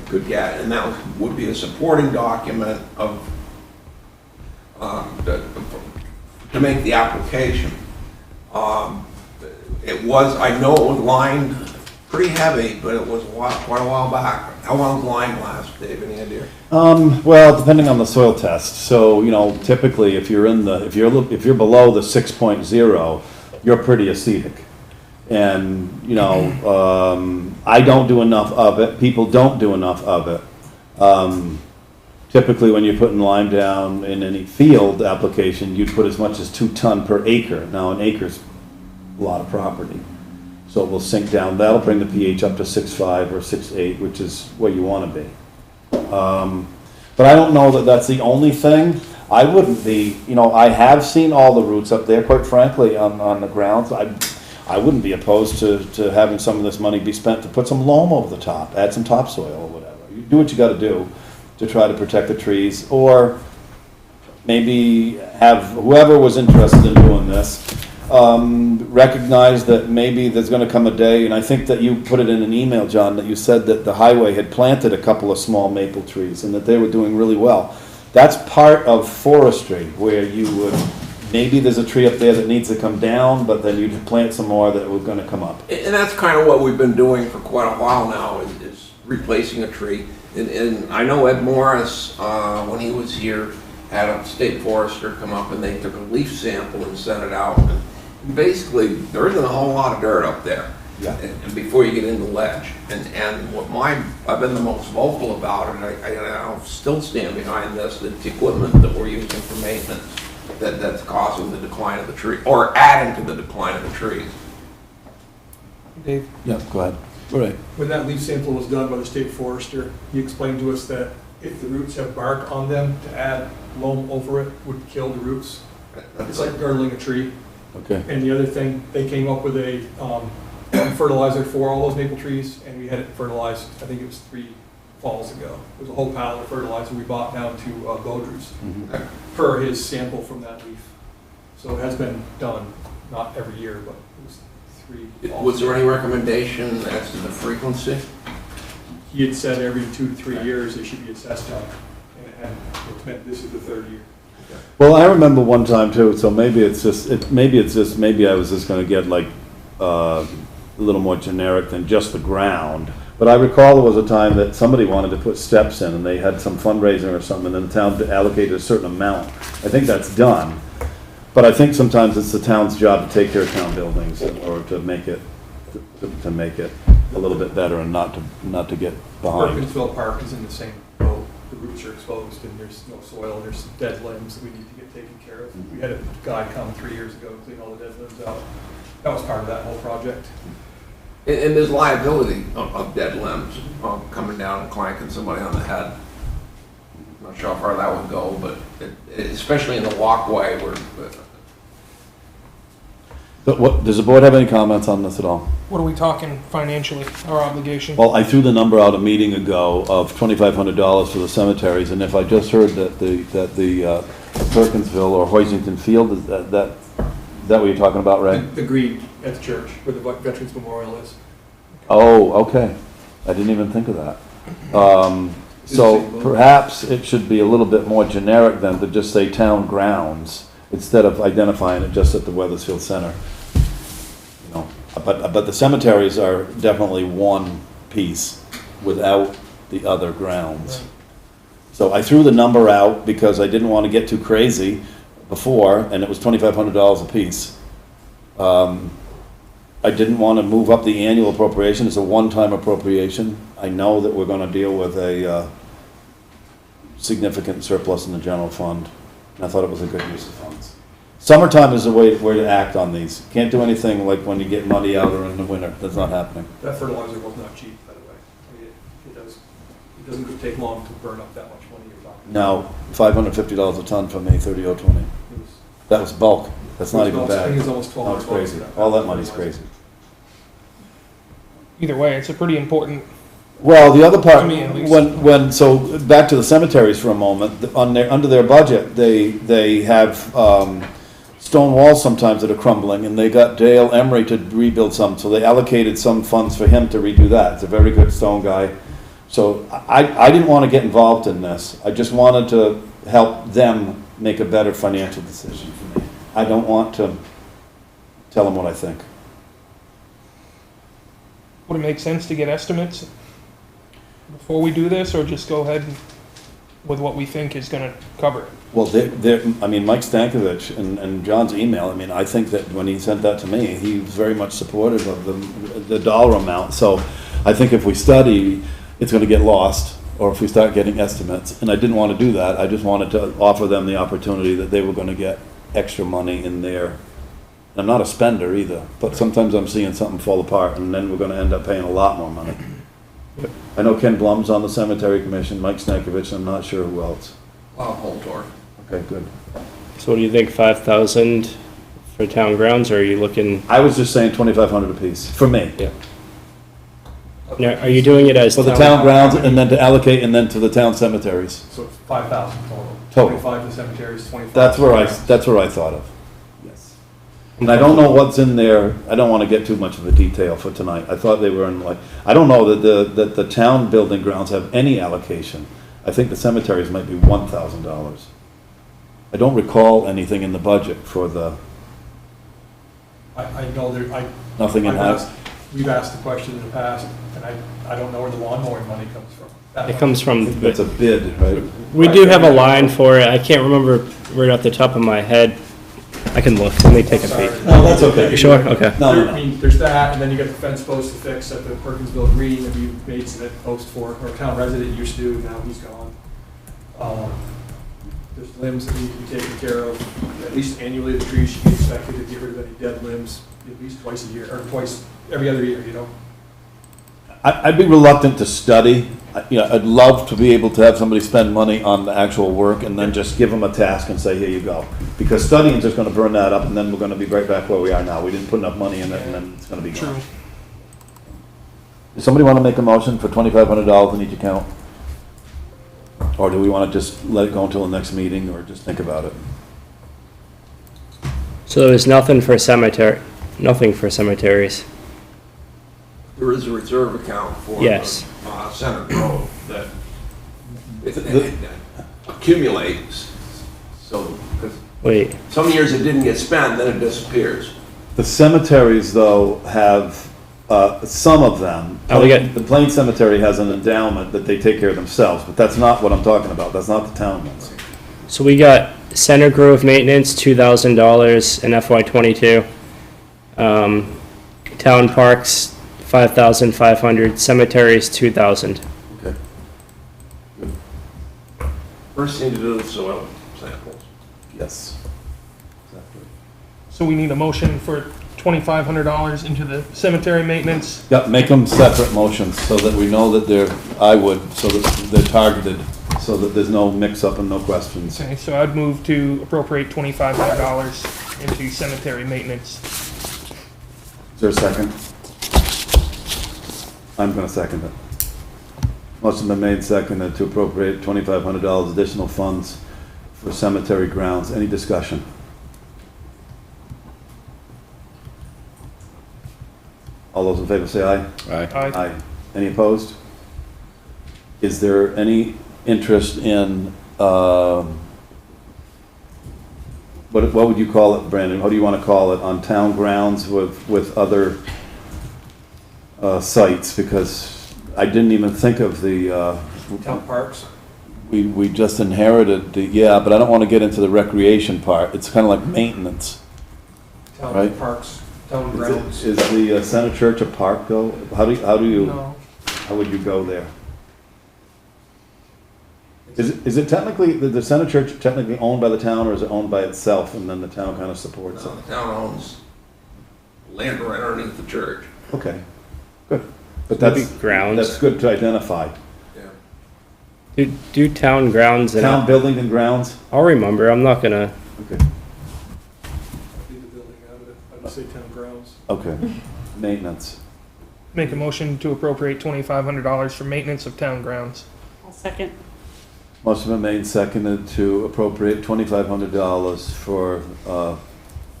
could get, and that would be a supporting document of, to make the application. It was, I know it was lined pretty heavy, but it was quite a while back. How long does line last, Dave, any idea? Well, depending on the soil test. So, typically if you're if you're below the 6.0, you're pretty acetic. And, I don't do enough of it. People don't do enough of it. Typically when you're putting lime down in any field application, you'd put as much as 2 ton per acre. Now an acre's a lot of property. So it will sink down. That'll bring the pH up to 6.5 or 6.8, which is where you want to be. But I don't know that that's the only thing. I wouldn't be, I have seen all the roots up there, quite frankly, on the grounds. I wouldn't be opposed to having some of this money be spent to put some loam over the top, add some topsoil or whatever. You do what you gotta do to try to protect the trees, or maybe have whoever was interested in doing this, recognize that maybe there's gonna come a day, and I think that you put it in an email, John, that you said that the highway had planted a couple of small maple trees and that they were doing really well. That's part of forestry, where you would, maybe there's a tree up there that needs to come down, but then you'd plant some more that were gonna come up. And that's kind of what we've been doing for quite a while now, is replacing a tree. And I know Ed Morris, when he was here, had a state forester come up and they took a leaf sample and sent it out. And basically, there isn't a whole lot of dirt up there. Yeah. And before you get into ledge. And what I've been the most vocal about it, and I'll still stand behind this, that the equipment that we're using for maintenance, that's causing the decline of the tree, or adding to the decline of the trees. Dave? Yeah, go ahead. All right. When that leaf sample was done by the state forester, he explained to us that if the roots have bark on them, to add loam over it would kill the roots. It's like girdling a tree. Okay. And the other thing, they came up with a fertilizer for all those maple trees, and we had it fertilized, I think it was 3 falls ago. It was a whole pallet of fertilizer we bought down to Godrew's per his sample from that leaf. So it has been done, not every year, but it was 3 falls. Was there any recommendation as to the frequency? He had said every 2 to 3 years they should be assessed on, and it's meant this is the 3rd year. Well, I remember one time too, so maybe I was just gonna get like, a little more generic than just the ground. But I recall there was a time that somebody wanted to put steps in and they had some fundraising or something, and then the town allocated a certain amount. I think that's done. But I think sometimes it's the town's job to take care of town buildings or to make it, to make it a little bit better and not to get behind. Weathersfield Park is in the same boat. The roots are exposed and there's no soil and there's dead limbs that we need to get taken care of. We had a guy come 3 years ago to clean all the dead limbs out. That was part of that whole project. And there's liability of dead limbs coming down and clanking somebody on the head. I'm not sure how far that would go, but especially in the walkway where. But does the board have any comments on this at all? What are we talking financially, our obligation? Well, I threw the number out a meeting ago of $2,500 for the cemeteries, and if I just heard that the Perkinsville or Hoisington Field, is that what you're talking about, Ray? The green at the church where the Veterans Memorial is. Oh, okay. I didn't even think of that. So perhaps it should be a little bit more generic than to just say town grounds, instead of identifying it just at the Weathersfield Center. You know, but the cemeteries are definitely one piece without the other grounds. So I threw the number out because I didn't want to get too crazy before, and it was $2,500 a piece. I didn't want to move up the annual appropriation. It's a one-time appropriation. I know that we're going to deal with a significant surplus in the general fund. And I thought it was a good use of funds. Summertime is the way to act on these. Can't do anything like when you get muddy out or in the winter. That's not happening. That fertilizer was not cheap, by the way. I mean, it doesn't take long to burn up that much money you're talking. No, $550 a ton for me, 30/020. That was bulk. That's not even I bad. think it was almost No, it's $12. crazy. All that money's crazy. Either way, it's a pretty important, Well, the other part, To me, at least. so back to the cemeteries for a moment, under their budget, they have, stone walls sometimes that are crumbling, and they got Dale Emery to rebuild some, so they allocated some funds for him to redo that. It's a very good stone guy. So I didn't want to get involved in this. I just wanted to help them make a better financial decision for me. I don't want to tell them what I think. would it make sense to get estimates before we do this, or just go ahead with what we think is gonna cover it? Well, I mean, Mike Stankovich and John's email, I mean, I think that when he sent that to me, he was very much supportive of the dollar amount. So I think if we study, it's gonna get lost, or if we start getting estimates. And I didn't want to do that. I just wanted to offer them the opportunity that they were gonna get extra money in their I'm not a spender either, but sometimes I'm seeing something fall apart, and then we're gonna end up paying a lot more money. I know Ken Blum's on the cemetery commission, Mike Stankovich, I'm not sure who else. Holtor. Okay, good. So what do you think, 5,000 for town grounds, or are you looking, I was just saying 2,500 apiece, for me. yeah. Now, are you doing it as For the town grounds, and then to allocate, and then to the town cemeteries. So it's 5,000 total. Total. 25 to cemeteries, 25. That's where I thought of. Yes. And I don't know what's in there, I don't wanna get too much of a detail for tonight. I thought they were in like, I don't know that the town building grounds have any allocation. I think the cemeteries might be $1,000. I don't recall anything in the budget for the, I know there, nothing in I've house. asked- we've asked the question in the past, and I don't know where the lawn mowing money comes from. That It comes from, It's a bid, right? we do have a line for it, I can't remember right off the top of my head. I can look, let me take a peek. No, that's okay. You sure? Okay. No, no, I no. mean, there's that, and then you got the fence post to fix at the Perkinsville Green that we made that post for, or town resident used to, now he's gone. There's limbs that need to be taken care of, at least annually, the trees should be inspected to get rid of any dead limbs, at least twice a year, or twice, every other year, you know? I'd be reluctant to study. I'd love to be able to have somebody spend money on the actual work and then just give them a task and say, here you go. Because studying's just gonna burn that up, and then we're gonna be right back where we are now. We didn't put enough money in it, and then it's gonna be True. gone. Does somebody wanna make a motion for $2,500 in each account? Or do we wanna just let it go until the next meeting, or just think about it? So there's nothing for cemeteries. There is a reserve account for Yes. Center Grove that it accumulates. So, 'cause Wait, some years it didn't get spent, then it disappears. The cemeteries, though, have, some of them. Oh, we got- The Plain Cemetery has an endowment that they take care of themselves, but that's not what I'm talking about. That's not the town ones. so we got Center Grove maintenance, $2,000 in FY '22. Town parks, 5,500, cemeteries, 2,000. Okay. First thing to do is soil samples. Yes. Exactly. So we need a motion for $2,500 into the cemetery maintenance. Yeah, make them separate motions so that we know that so that they're targeted, so that there's no mix-up and no questions. Okay, so I'd move to appropriate $2,500 into cemetery maintenance. Is there a second? I'm gonna second it. Motion been made, seconded to appropriate $2,500 additional funds for cemetery grounds. Any discussion? All those in favor say aye. Aye. Aye. Any opposed? Is there any interest in, what would you call it, Brandon? What do you want to call it, on town grounds with other sites? Because I didn't even think of the, Town parks, we just inherited yeah, but I don't want to get into the recreation part. It's kind of like maintenance. town Right. parks, town grounds. Is the Center Church a park though? How do you, No. how would you go there? Is it technically, the Center Church technically owned by the town, or is it owned by itself and then the town kind of supports it? The town owns land right underneath the church. Okay, good. But Maybe that's grounds. good to identify. Yeah. Do town grounds, and Town building and grounds? I'll remember, I'm not gonna, Okay, Leave the building out of it, I would say town grounds. okay. Maintenance. Make a motion to appropriate $2,500 for maintenance of town grounds. I'll second. Motion been made, seconded to appropriate $2,500 for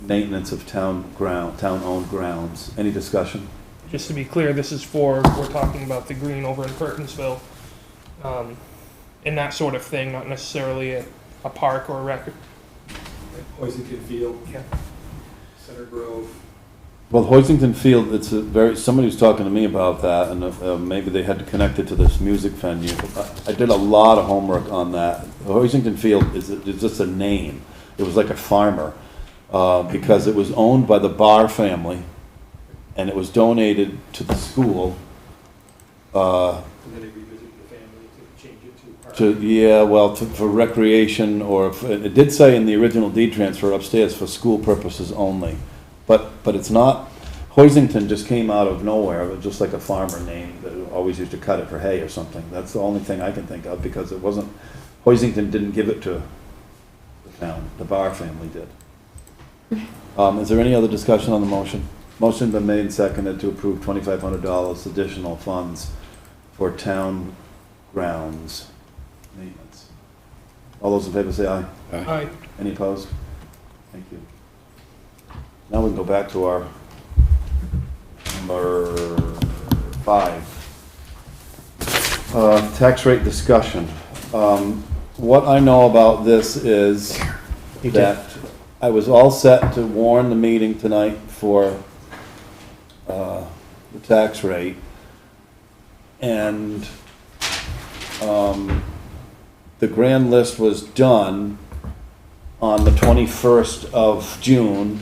maintenance of town-owned grounds. Any discussion? Just to be clear, this is we're talking about the green over in Perkinsville, and that sort of thing, not necessarily a park or a rec. Like Hoisington Field. Yeah. Center Grove. Well, Hoisington Field, somebody was talking to me about that, and maybe they had to connect it to this music venue. I did a lot of homework on that. Hoisington Field is just a name. It was like a farmer, because it was owned by the Barr family, and it was donated to the school, And then they revisit the family to change it to park. for recreation, or, it did say in the original deed transfer upstairs, for school purposes only. but it's not, Hoisington just came out of nowhere, it was just like a farmer name that always used to cut it for hay or something. That's the only thing I can think of, because it wasn't, Hoisington didn't give it to the town, the Barr family did. Is there any other discussion on the motion? Motion been made and seconded to approve $2,500 additional funds for town grounds maintenance. All those in favor say aye. Aye. Any opposed? Thank you. Now we can go back to our number 5. Tax rate discussion. What I know about this is that I was all set to warn the meeting tonight for the tax rate. And the grand list was done on the 21st of June,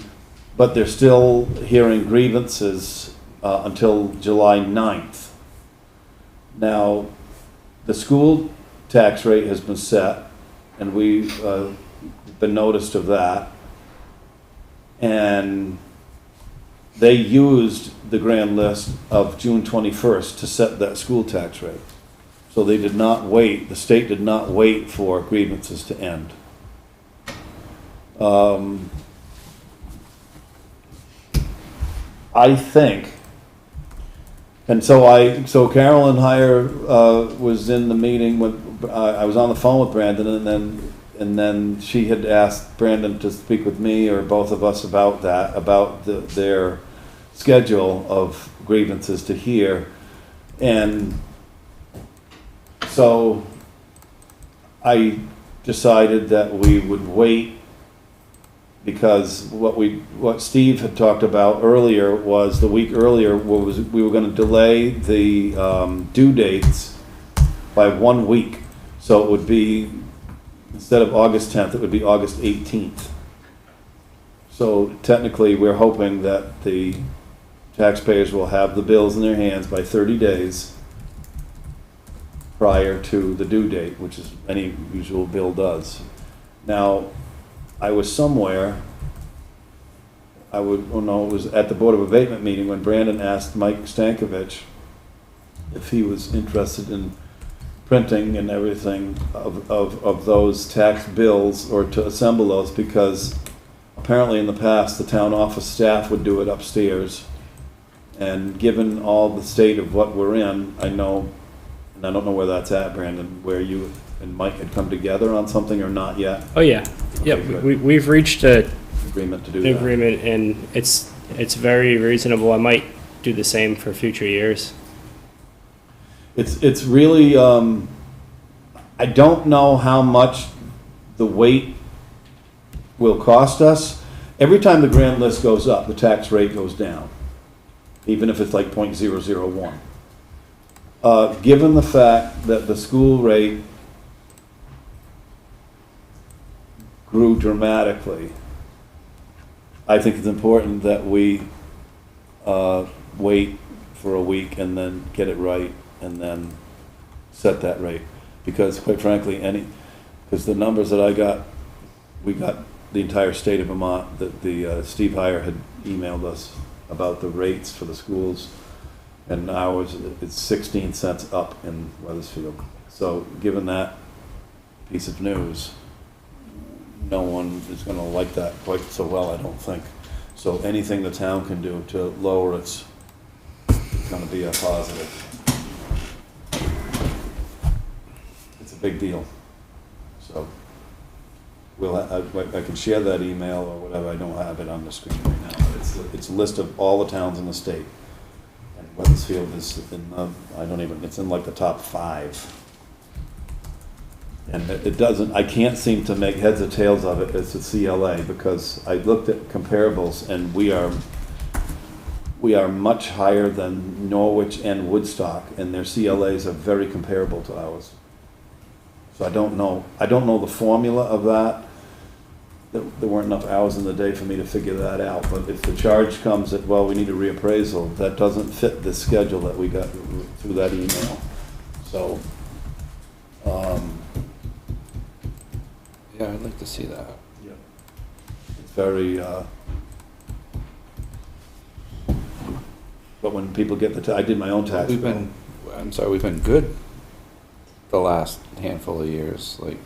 but they're still hearing grievances until July 9th. Now, the school tax rate has been set, and we've been noticed of that. And they used the grand list of June 21st to set that school tax rate. So they did not wait, the state did not wait for grievances to end. I think, and so Carolyn Heyer was in the meeting with, I was on the phone with Brandon, and then she had asked Brandon to speak with me or both of us about that, about their schedule of grievances to hear. And so I decided that we would wait, because what Steve had talked about earlier was, the week earlier, was we were gonna delay the due dates by 1 week. So it would be, instead of August 10th, it would be August 18th. So technically, we're hoping that the taxpayers will have the bills in their hands by 30 days prior to the due date, which is any usual bill does. Now, I was somewhere, it was at the Board of Abatement meeting when Brandon asked Mike Stankovich if he was interested in printing and everything of those tax bills, or to assemble those, because apparently in the past, the town office staff would do it upstairs. And given all the state of what we're in, I know, and I don't know where that's at, Brandon, where you and Mike had come together on something or not yet? Oh, yeah. Okay, Yep, good. we've reached a Agreement to do an that. agreement, and it's very reasonable. I might do the same for future years. It's really, I don't know how much the weight will cost us. Every time the grand list goes up, the tax rate goes down, even if it's like 0.001. Given the fact that the school rate grew dramatically, I think it's important that we wait for a week and then get it right, and then set that rate. Because quite frankly, because the numbers that I got, we got the entire state of Vermont, that the Steve Heyer had emailed us about the rates for the schools, and ours, it's 16 cents up in Weathersfield. So given that piece of news, no one is gonna like that quite so well, I don't think. So anything the town can do to lower it's gonna be a positive. It's a big deal. So I can share that email or whatever. I don't have it on the screen right now. It's a list of all the towns in the state. And Weathersfield is in, it's in like the top 5. And it doesn't, I can't seem to make heads or tails of it as a CLA, because I looked at comparables, and we are much higher than Norwich and Woodstock, and their CLAs are very comparable to ours. So I don't know the formula of that. There weren't enough hours in the day for me to figure that out, but if the charge comes that, well, we need a reappraisal, that doesn't fit the schedule that we got through that email. So, Yeah, I'd like to see that. it's very, But when people get I did my own tax We've bill. been, I'm sorry, we've been good the last handful of years, like.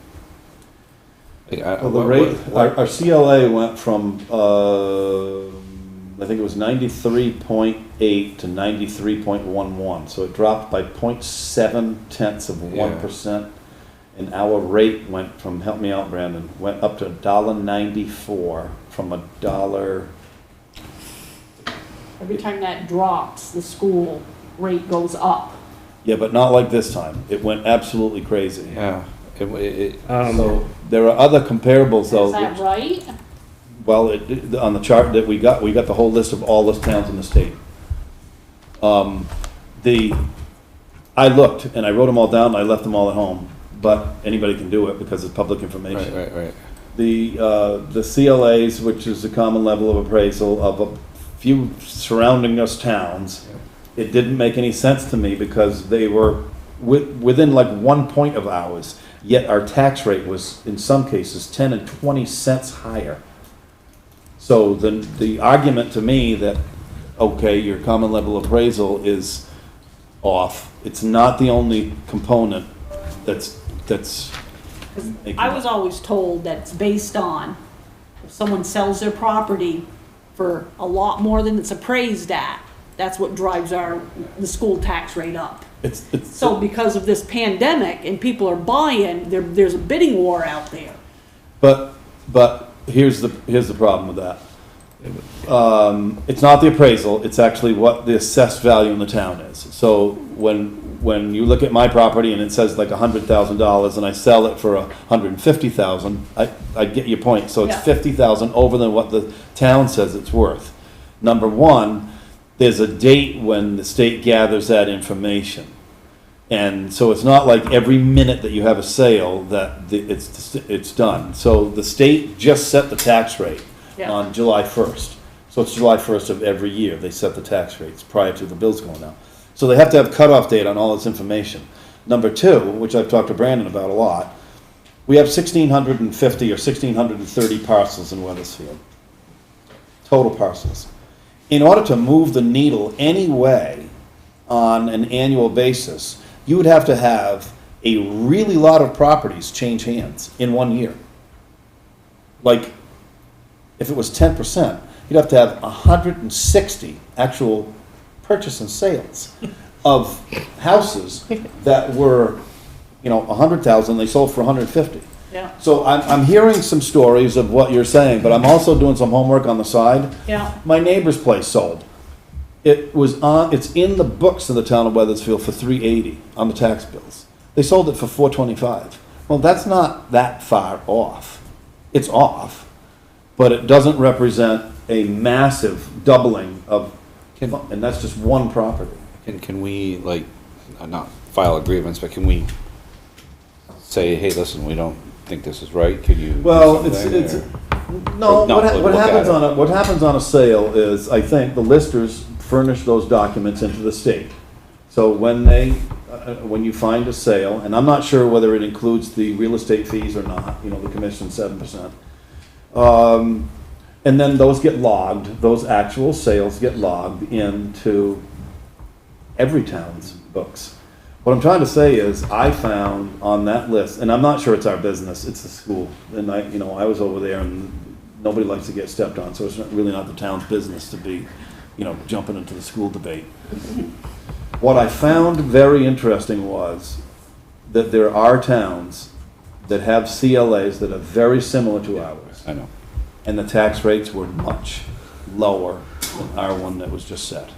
Well, the rate, our CLA went from, I think it was 93.8 to 93.11, so it dropped by 0.7 tenths of 1%. And our rate went from, help me out, Brandon, went up to $1.94 from $1. Every time that drops, the school rate goes up. Yeah, but not like this time. It went absolutely crazy. Yeah, So there are other comparables though. Is that which- right? Well, on the chart that we got the whole list of all the towns in the state. I looked and I wrote them all down and I left them all at home, but anybody can do it because it's public information. right. The CLAs, which is the common level of appraisal of a few surrounding us towns, it didn't make any sense to me because they were within like 1 point of ours, yet our tax rate was in some cases 10 and 20 cents higher. So the argument to me that, okay, your common level appraisal is off, it's not the only component that's making I it. was always told that it's based on if someone sells their property for a lot more than it's appraised at, that's what drives the school tax rate up. It's So because of this pandemic and people are buying, there's a bidding war out there. But here's the problem with that. It's not the appraisal, it's actually what the assessed value in the town is. So when you look at my property and it says like $100,000 and I sell it for $150,000, I get your point. So it's Yeah. $50,000 over than what the town says it's worth. Number one, there's a date when the state gathers that information. And so it's not like every minute that you have a sale that it's done. So the state just set the tax rate Yeah. on July 1st. So it's July 1st of every year, they set the tax rates prior to the bills going out. So they have to have cutoff date on all this information. Number two, which I've talked to Brandon about a lot, we have 1,650 or 1,630 parcels in Weathersfield. Total parcels. In order to move the needle any way on an annual basis, you would have to have a really lot of properties change hands in 1 year. Like, if it was 10%, you'd have to have 160 actual purchase and sales of houses that were, 100,000, they sold for 150. Yeah, So I'm hearing some stories of what you're saying, but I'm also doing some homework on the side. yeah. My neighbor's place sold. It's in the books of the town of Weathersfield for $380 on the tax bills. They sold it for $425. Well, that's not that far off. It's off, but it doesn't represent a massive doubling of, and that's just one property. Can we, like, not file a grievance, but can we say, hey, listen, we don't think this is right, could you do Well, something, it's, or- no, No, what look at happens it. what happens on a sale is, I think, the listers furnish those documents into the state. So when you find a sale, and I'm not sure whether it includes the real estate fees or not, the commission 7%. And then those get logged, those actual sales get logged into every town's books. What I'm trying to say is, I found on that list, and I'm not sure it's our business, it's the school. And I was over there and nobody likes to get stepped on, so it's really not the town's business to be, jumping into the school debate. What I found very interesting was that there are towns that have CLAs that are very similar to ours, I know. and the tax rates were much lower than our one that was just set.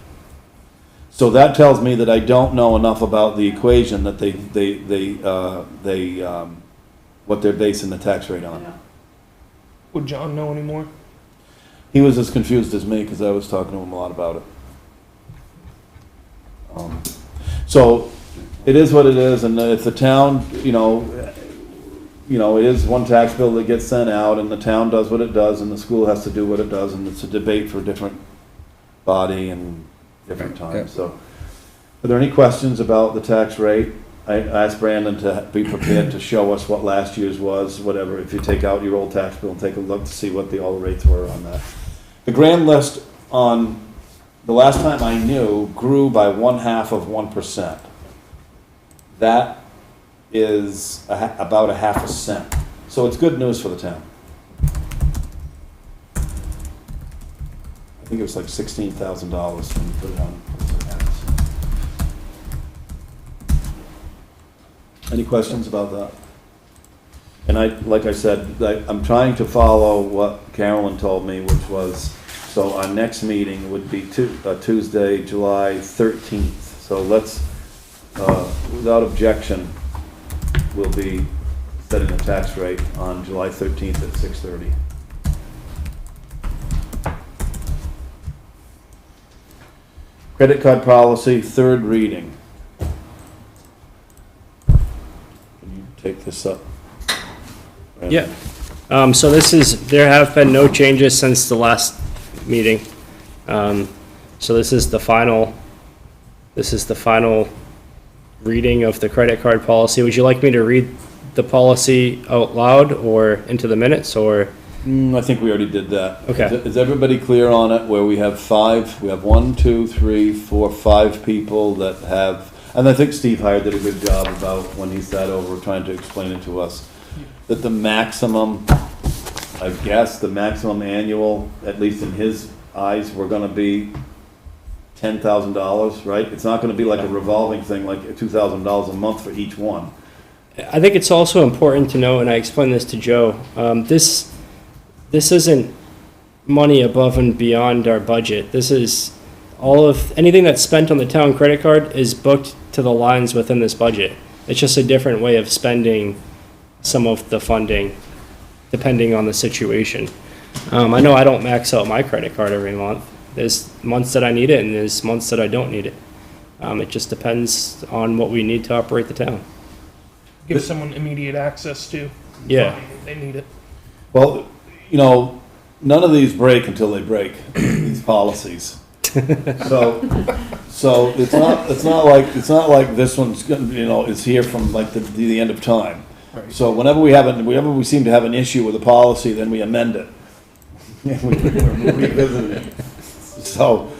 So that tells me that I don't know enough about the equation that what they're basing the tax rate on. Yeah. Would John know anymore? He was as confused as me because I was talking to him a lot about it. So it is what it is, and if the town, it is one tax bill that gets sent out, and the town does what it does, and the school has to do what it does, and it's a debate for a different body and different Yeah. times. So, are there any questions about the tax rate? I asked Brandon to be prepared to show us what last year's was, whatever, if you take out your old tax bill and take a look to see what all the rates were on that. The grand list on the last time I knew, grew by 0.5%. That is about a half a cent. So it's good news for the town. I think it was like $16,000 when you put it on. Any questions about that? And like I said, I'm trying to follow what Carolyn told me, which was, so our next meeting would be Tuesday, July 13th. So let's, without objection, we'll be setting the tax rate on July 13th at 6:30. Credit card policy, third reading. Can you take this up? Yeah. So there have been no changes since the last meeting. So this is the final reading of the credit card policy. Would you like me to read the policy out loud or into the minutes, or? I think we already did that. Okay. Is everybody clear on it, where we have we have 1, 2, 3, 4, 5 people that have, and I think Steve Hyde did a good job about when he sat over trying to explain it to us, that the maximum, I guess, the maximum annual, at least in his eyes, were gonna be $10,000, right? It's not gonna be like a revolving thing, like $2,000 a month for each one. I think it's also important to know, and I explained this to Joe, this isn't money above and beyond our budget. This is anything that's spent on the town credit card is booked to the lines within this budget. It's just a different way of spending some of the funding, depending on the situation. I know I don't max out my credit card every month. There's months that I need it, and there's months that I don't need it. It just depends on what we need to operate the town. Give someone immediate access to. Yeah. funding if they need it. Well, none of these break until they break, these policies. So it's not like this one's gonna, is here from like the end of time. Right. So whenever we seem to have an issue with a policy, then we amend it. We revisit it. So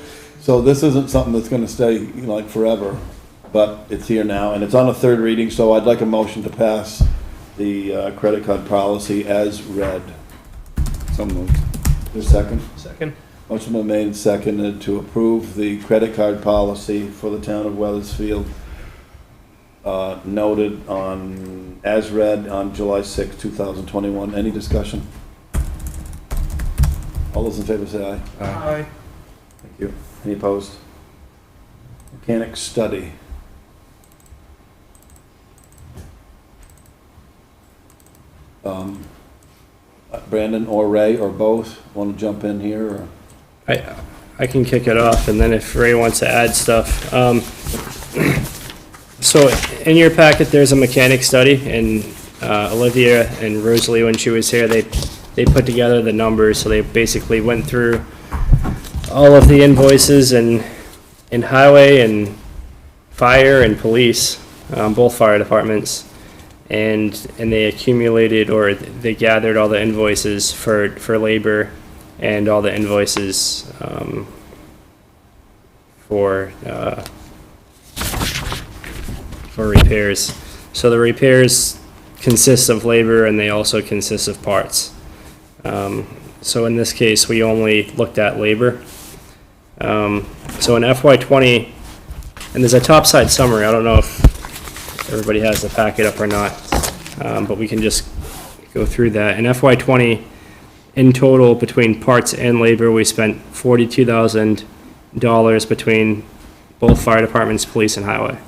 this isn't something that's gonna stay, like forever, but it's here now, and it's on a third reading, so I'd like a motion to pass the credit card policy as read. So moved. There's a second? Second. Motion been made and seconded to approve the credit card policy for the town of Weathersfield, noted as read on July 6, 2021. Any discussion? All those in favor say aye. Aye. Thank you. Any opposed? Mechanic study. Brandon or Ray or both want to jump in here, or? I can kick it off, and then if Ray wants to add stuff. So in your packet, there's a mechanic study, and Olivia and Rosalie, when she was here, they put together the numbers. So they basically went through all of the invoices in highway and fire and police, both fire departments, and they accumulated, or they gathered all the invoices for labor and all the invoices for repairs. So the repairs consist of labor, and they also consist of parts. So in this case, we only looked at labor. So in FY20, and there's a topside summary. I don't know if everybody has the packet up or not, but we can just go through that. In FY20, in total, between parts and labor, we spent $42,000 between both fire departments, police, and highway.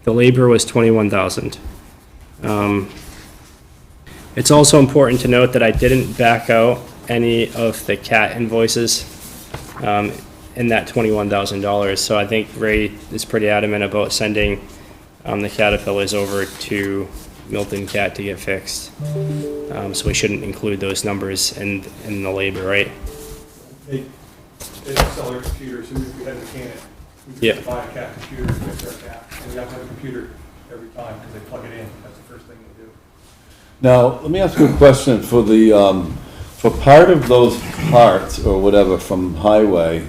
The labor was $21,000. It's also important to note that I didn't back out any of the CAT invoices in that $21,000. So I think Ray is pretty adamant about sending the Caterpillars over to Milton Cat to get fixed. So we shouldn't include those numbers in the labor, right? They sell their computers, and if we had a mechanic, we Yeah. just buy a CAT computer and fix our CAT. And we have to have a computer every time, because they plug it in, that's the first thing they do. Now, let me ask you a question for for part of those parts or whatever from highway,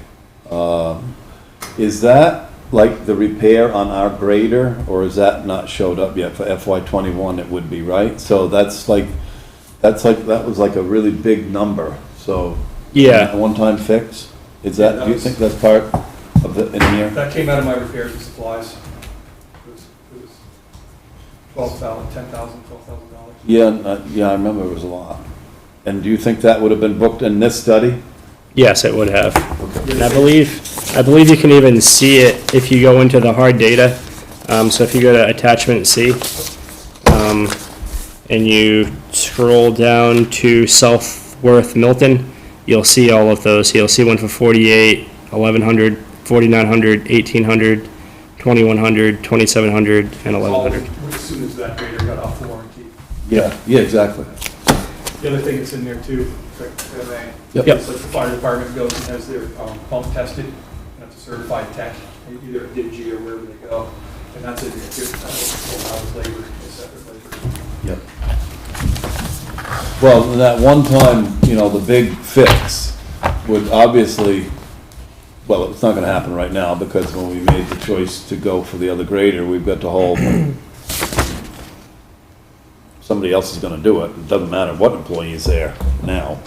Is that like the repair on our grader, or is that not showed up yet? For FY '21, it would be, right? So that was like a really big number, so. Yeah. A one-time fix? Is that, do you think that's part of the, in here? That came out of my repairs and supplies. It was $10,000, $12,000. Yeah, I remember it was a lot. And do you think that would have been booked in this study? Yes, it would have. And I believe you can even see it if you go into the hard data. So if you go to attachment C, and you scroll down to Southworth Milton, you'll see all of those. You'll see one for 48, 1100, 4900, 1800, 2100, 2700, and 1100. As soon as that grader got off the warranty. Yeah, exactly. The other thing that's in there too, Yep. it's like the fire department goes and has their pump tested, and it's a certified tech, either at Digi or wherever they go, and that's it. It's labor, it's separate labor. Yep. Well, that one time, the big fix would obviously, well, it's not gonna happen right now, because when we made the choice to go for the other grader, we've got to hold, somebody else is gonna do it. It doesn't matter what employee is there now.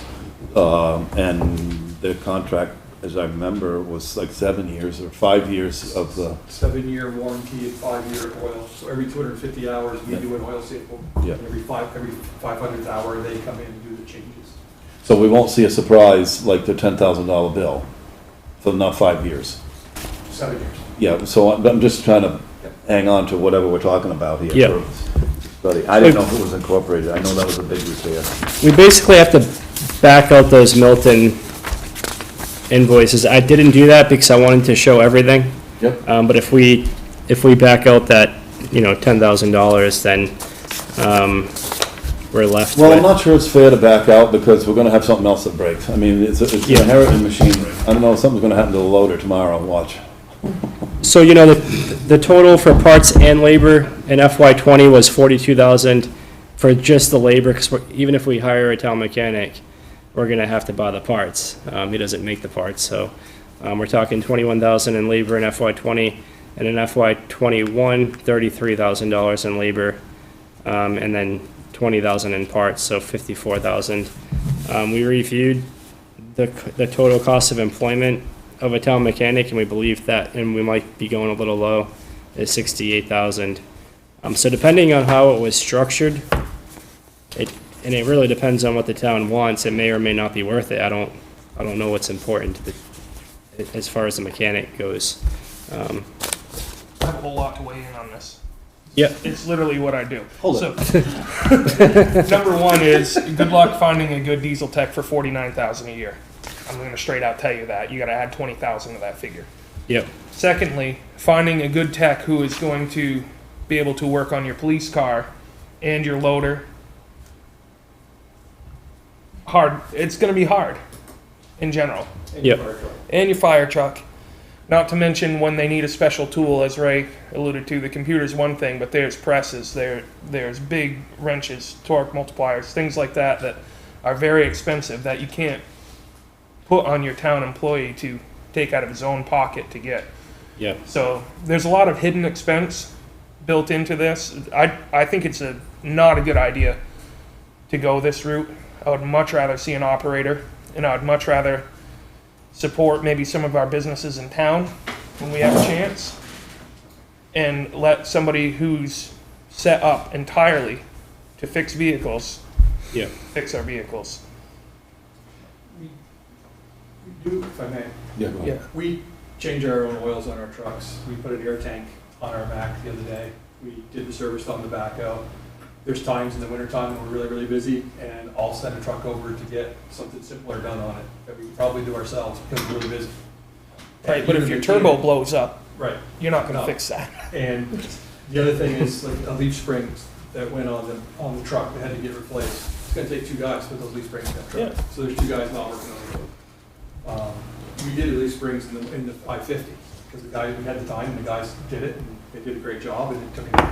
And their contract, as I remember, was like 7 years or 5 years of the, 7-year warranty and 5-year oil, so every 250 hours, we do an oil sample. Yeah. Every 500th hour, they come in and do the changes. so we won't see a surprise like the $10,000 bill for not 5 years. 7 years. Yeah, so I'm just trying to hang on to whatever we're talking about here. Yeah. Study. I didn't know if it was incorporated. I know that was a big repair. We basically have to back out those Milton invoices. I didn't do that because I wanted to show everything. Yep. But if we back out that, $10,000, then, we're left Well, I'm with. not sure it's fair to back out because we're gonna have something else that breaks. I mean, it's Yeah. inherent in machinery. I don't know, something's gonna happen to the loader tomorrow, watch. So, the total for parts and labor in FY '20 was 42,000 for just the labor, because even if we hire a town mechanic, we're gonna have to buy the parts. He doesn't make the parts, so, we're talking 21,000 in labor in FY '20, and in FY '21, $33,000 in labor, and then 20,000 in parts, so 54,000. We reviewed the total cost of employment of a town mechanic, and we believe that, and we might be going a little low, is 68,000. So depending on how it was structured, and it really depends on what the town wants, it may or may not be worth it. I don't know what's important as far as the mechanic goes. I have a whole lot to weigh in on this. Yep. It's literally what I do. Hold it. Number one is, good luck finding a good diesel tech for $49,000 a year. I'm gonna straight out tell you that. You gotta add 20,000 to that figure. Yep. Secondly, finding a good tech who is going to be able to work on your police car and your loader. Hard. It's gonna be hard in general. Yep. And your fire truck. Not to mention when they need a special tool, as Ray alluded to, the computer's one thing, but there's presses, there's big wrenches, torque multipliers, things like that are very expensive that you can't put on your town employee to take out of his own pocket to get. Yep. So there's a lot of hidden expense built into this. I think it's not a good idea to go this route. I would much rather see an operator, and I would much rather support maybe some of our businesses in town when we have a chance, and let somebody who's set up entirely to fix vehicles, Yep. fix our vehicles. We do, if I may, Yeah, go ahead. we change our own oils on our trucks. We put an air tank on our Mac the other day. We did the service on the backhoe. There's times in the wintertime when we're really, really busy, and I'll send a truck over to get something simpler done on it that we can probably do ourselves because we're really busy. Right, but if your turbo blows up, Right. you're not gonna No. fix that. And the other thing is like a leaf springs that went on the truck that had to get replaced. It's gonna take 2 guys to put those leaf springs in that truck. Yeah. So there's 2 guys not working on the road. We did the leaf springs in the 550 because we had the time and the guys did it and they did a great job and it took it.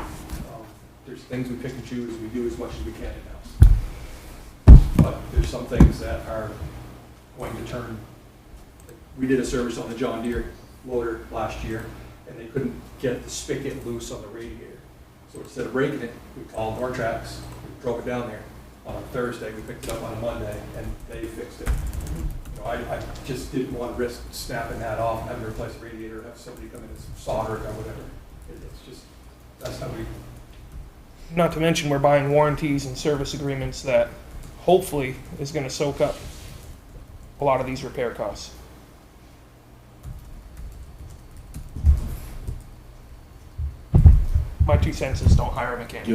There's things we pick and choose. We do as much as we can in-house. But there's some things that are going to turn we did a service on the John Deere loader last year, and they couldn't get the spigot loose on the radiator. So instead of breaking it, we called Nortrax, we drove it down there on a Thursday, we picked it up on a Monday, and they fixed it. You know, I just didn't want to risk snapping that off, having to replace the radiator, have somebody come in and solder it or whatever. It's just, that's how we. Not to mention, we're buying warranties and service agreements that hopefully is gonna soak up a lot of these repair costs. My 2 cents is don't hire a mechanic.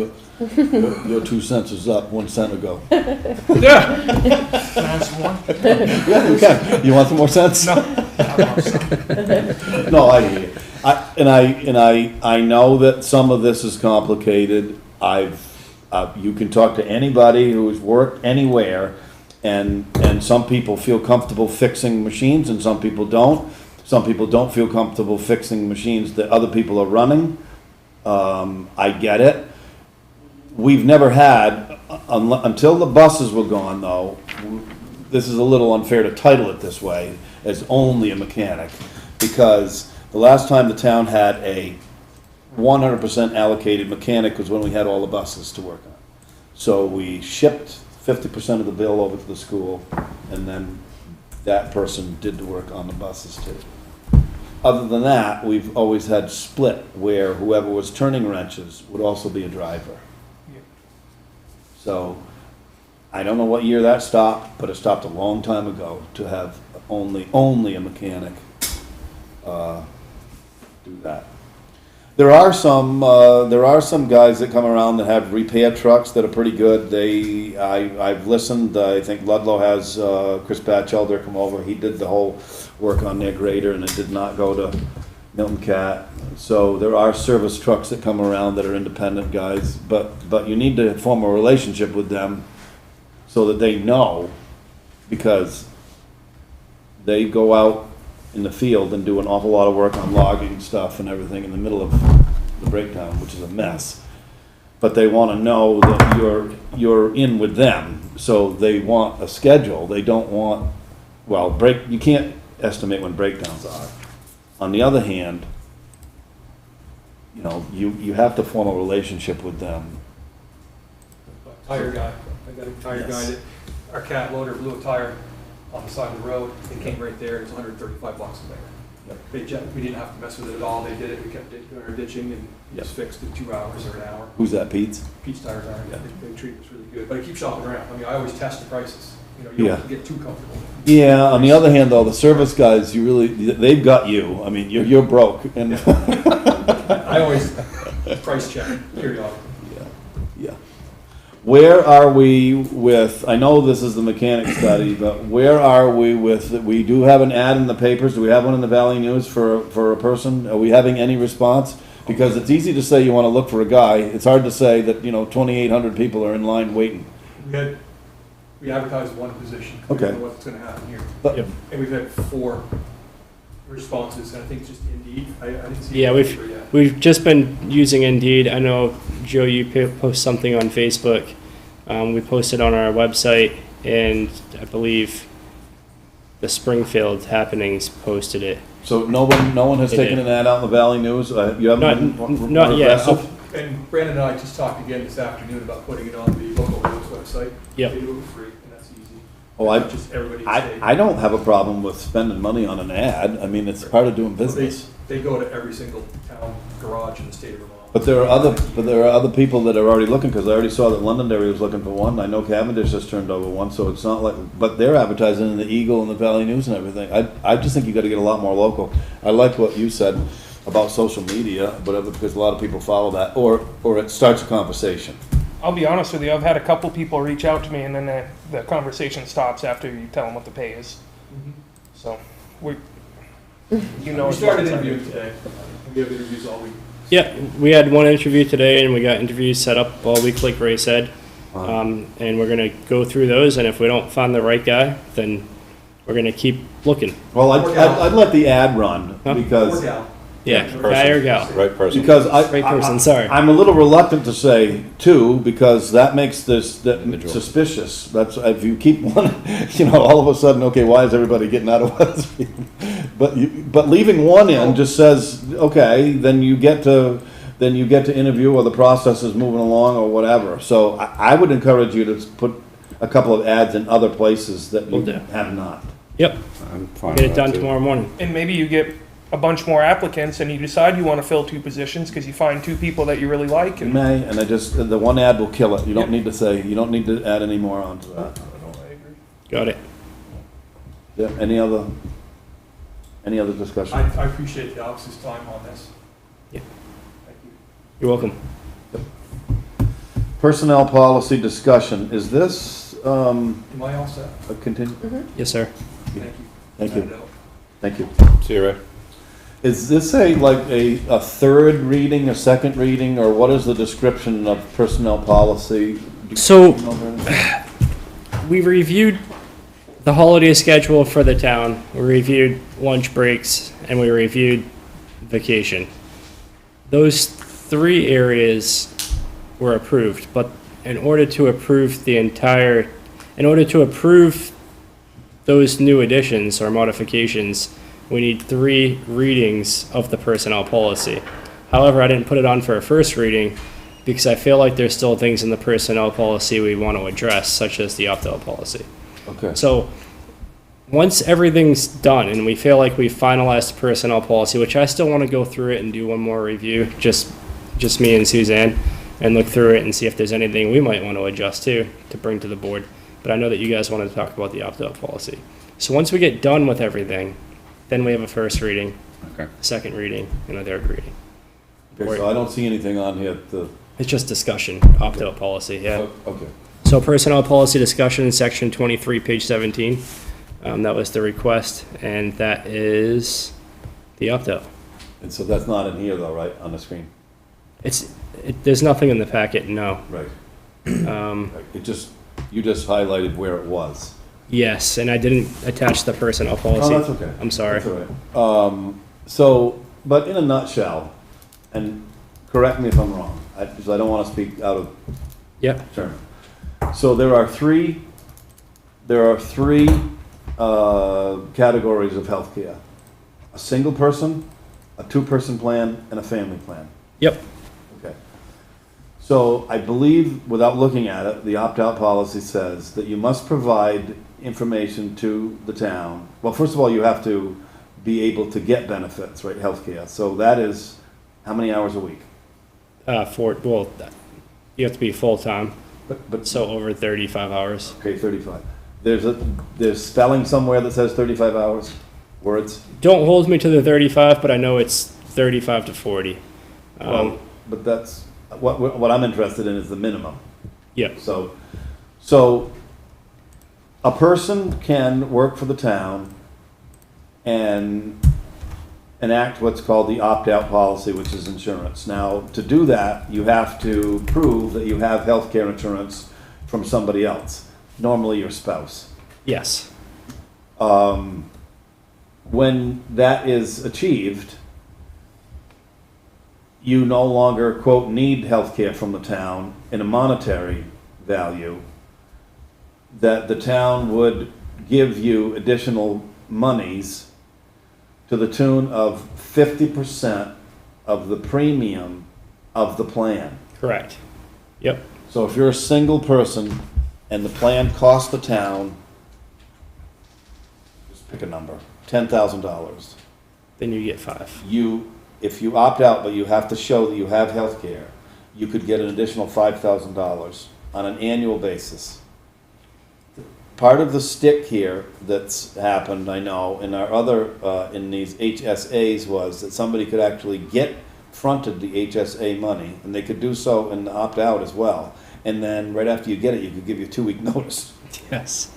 Your 2 cents is up 1 cent ago. Yeah. Can I have some more? Yeah, you can. You want some more cents? No. I want some. No, I hear you. I know that some of this is complicated. You can talk to anybody who's worked anywhere, and some people feel comfortable fixing machines and some people don't. Some people don't feel comfortable fixing machines that other people are running. I get it. We've never had, until the buses were gone though, this is a little unfair to title it this way, as only a mechanic, because the last time the town had a 100% allocated mechanic was when we had all the buses to work on. So we shipped 50% of the bill over to the school, and then that person did the work on the buses too. Other than that, we've always had split, where whoever was turning wrenches would also be a driver. Yeah. So, I don't know what year that stopped, but it stopped a long time ago to have only a mechanic do that. There are some guys that come around that have repair trucks that are pretty good. I've listened. I think Ludlow has Chris Batchelder come over. He did the whole work on their grader, and it did not go to Milton Cat. So there are service trucks that come around that are independent guys, but you need to form a relationship with them so that they know, because they go out in the field and do an awful lot of work on logging stuff and everything in the middle of the breakdown, which is a mess. But they want to know that you're in with them, so they want a schedule. They don't want, you can't estimate when breakdowns are. On the other hand, you have to form a relationship with them. Tire guy, I got a tire guy Yes. that, our cat loader blew a tire on the side of the road, it came right there, it's $135 a there. We didn't have to mess with it at all, they did it, we kept doing our ditching, and we just fixed it 2 hours or an hour. Who's that, Pete's? Pete's Tires are, Yeah. they treat us really good, but I keep shopping around, I mean, I always test the prices, you Yeah. don't get too comfortable. Yeah, on the other hand, though, the service guys, they've got you. I mean, you're broke, and I always price check periodically. yeah. Where are we with? I know this is the mechanic study, but where are we with? We do have an ad in the papers. Do we have one in the Valley News for a person? Are we having any response? Because it's easy to say you want to look for a guy. It's hard to say that 2,800 people are in line waiting. We advertised one position. Okay. We don't know what's gonna happen here. But Yep. And we've had 4 responses, and I think it's just Indeed. I didn't see. Yeah, it in the paper yet. we've just been using Indeed. I know, Joe, you post something on Facebook. We posted on our website, and I believe the Springfield Happenings posted it. so no one has They taken did. an ad out in the Valley News. You haven't been Not yet. aggressive? And Brandon and I just talked again this afternoon about putting it on the local roads website. Yep. They do it for free, and that's easy. Oh, Just everybody can stay. I don't have a problem with spending money on an ad. I mean, it's part of doing Well, business. They go to every single town garage in the state of Vermont. But there are other people that are already looking, because I already saw that Londonderry was looking for one. I know Cavendish just turned over one, so it's not like, but they're advertising in the Eagle and the Valley News and everything. I just think you gotta get a lot more local. I like what you said about social media, whatever, because a lot of people follow that, or it starts a conversation. I'll be honest with you, I've had a couple people reach out to me, and then the conversation stops after you tell them what the pay is. Mhm. So, we We it's started what- interviewing today. We have interviews all week. Yeah, we had one interview today, and we got interviews set up all week, like Ray said. And we're gonna go through those, and if we don't find the right guy, then we're gonna keep looking. Well, I'd let the ad run, Huh? because, Workout. Yeah, guy or gal. Right person. because Right person, sorry. I'm a little reluctant to say two, because that makes that Individual. suspicious. That's, if you keep one, all of a sudden, okay, why is everybody getting out of Weathersfield? but leaving one in just says, okay, then you get to interview, or the process is moving along, or whatever. So I would encourage you to put a couple of ads in other places that you Will do. have not. Yep, I'm fine get with it that, done too. tomorrow morning. And maybe you get a bunch more applicants and you decide you want to fill 2 positions because you find 2 people that you really like. You And may, and the one ad will kill it. You don't Yep. you don't need to add any more onto that. I agree. Got it. Yeah, any other discussion? I appreciate the office's time on this. Yeah. Thank you. You're welcome. Personnel policy discussion, is this, Am I all set? a continue? Yes, sir. Thank you. Thank you, thank you. See you, Ray. Is this a third reading, a second reading, or what is the description of personnel policy? So, we reviewed the holiday schedule for the town, we reviewed lunch breaks, and we reviewed vacation. Those 3 areas were approved, but in order to approve those new additions or modifications, we need 3 readings of the personnel policy. However, I didn't put it on for a first reading because I feel like there's still things in the personnel policy we want to address, such as the opt-out policy. Okay, So, once everything's done and we feel like we've finalized the personnel policy, which I still want to go through it and do one more review, just me and Suzanne, and look through it and see if there's anything we might want to adjust to bring to the board. But I know that you guys wanted to talk about the opt-out policy. So once we get done with everything, then we have a first reading, Okay. a second reading, and a third reading. okay, so I don't see anything on here It's just discussion, opt-out policy, yeah. okay. So personnel policy discussion, section 23, page 17. That was the request, and that is the opt-out. And so that's not in here though, right, on the screen? There's nothing in the packet, no. Right. Um, You just highlighted where it was. yes, and I didn't attach the personnel Oh, policy. that's okay. I'm sorry. That's all right. So, but in a nutshell, and correct me if I'm wrong, because I don't want to speak out of Yep, turn. So there are three categories of healthcare: a single person, a 2-person plan, and a family plan. yep, Okay. So I believe, without looking at it, the opt-out policy says that you must provide information to the town. Well, first of all, you have to be able to get benefits, right, healthcare. So that is, how many hours a week? you have to be full-time, But, so over 35 hours. okay, 35. There's spelling somewhere that says 35 hours, words? Don't hold me to the 35, but I know it's 35 to 40. Well, but that's, what I'm interested in is the minimum. Yep, So a person can work for the town and enact what's called the opt-out policy, which is insurance. Now, to do that, you have to prove that you have health care insurance from somebody else, normally your spouse. yes, When that is achieved, you no longer, quote, need health care from the town in a monetary value, that the town would give you additional monies to the tune of 50% of the premium of the plan. correct. Yep, So if you're a single person and the plan costs the town, just pick a number, $10,000. then you get 5. If you opt out, but you have to show that you have health care, you could get an additional $5,000 on an annual basis. Part of the stick here that's happened, I know, in our other, in these HSAs was that somebody could actually get fronted the HSA money, and they could do so in the opt-out as well. And then right after you get it, you could give you a 2-week notice. Yes.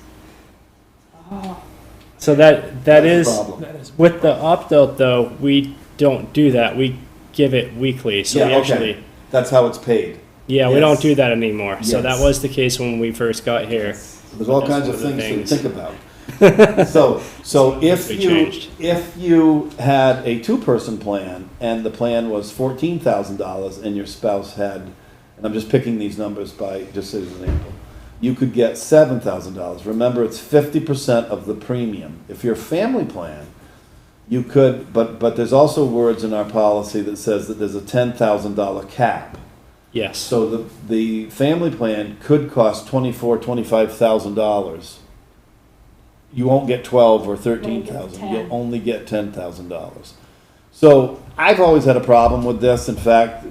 So that is, the problem. That is with the opt-out though, we don't do that. We give it weekly, so we Yeah, okay. actually, That's how it's paid. yeah, we Yes. don't do that anymore. So that Yes. was the case when we first got here. There's all That's kinds of one of the things to things. think about. So if They you, changed. if you had a 2-person plan and the plan was $14,000 and your spouse had, and I'm just picking these numbers by, just as an example, you could get $7,000. Remember, it's 50% of the premium. If your family plan, You could, but there's also words in our policy that says that there's a $10,000 cap. Yes. So the family plan could cost $25,000. You won't get 12 or 13,000. 10. You'll only get $10,000. So I've always had a problem with this. In fact,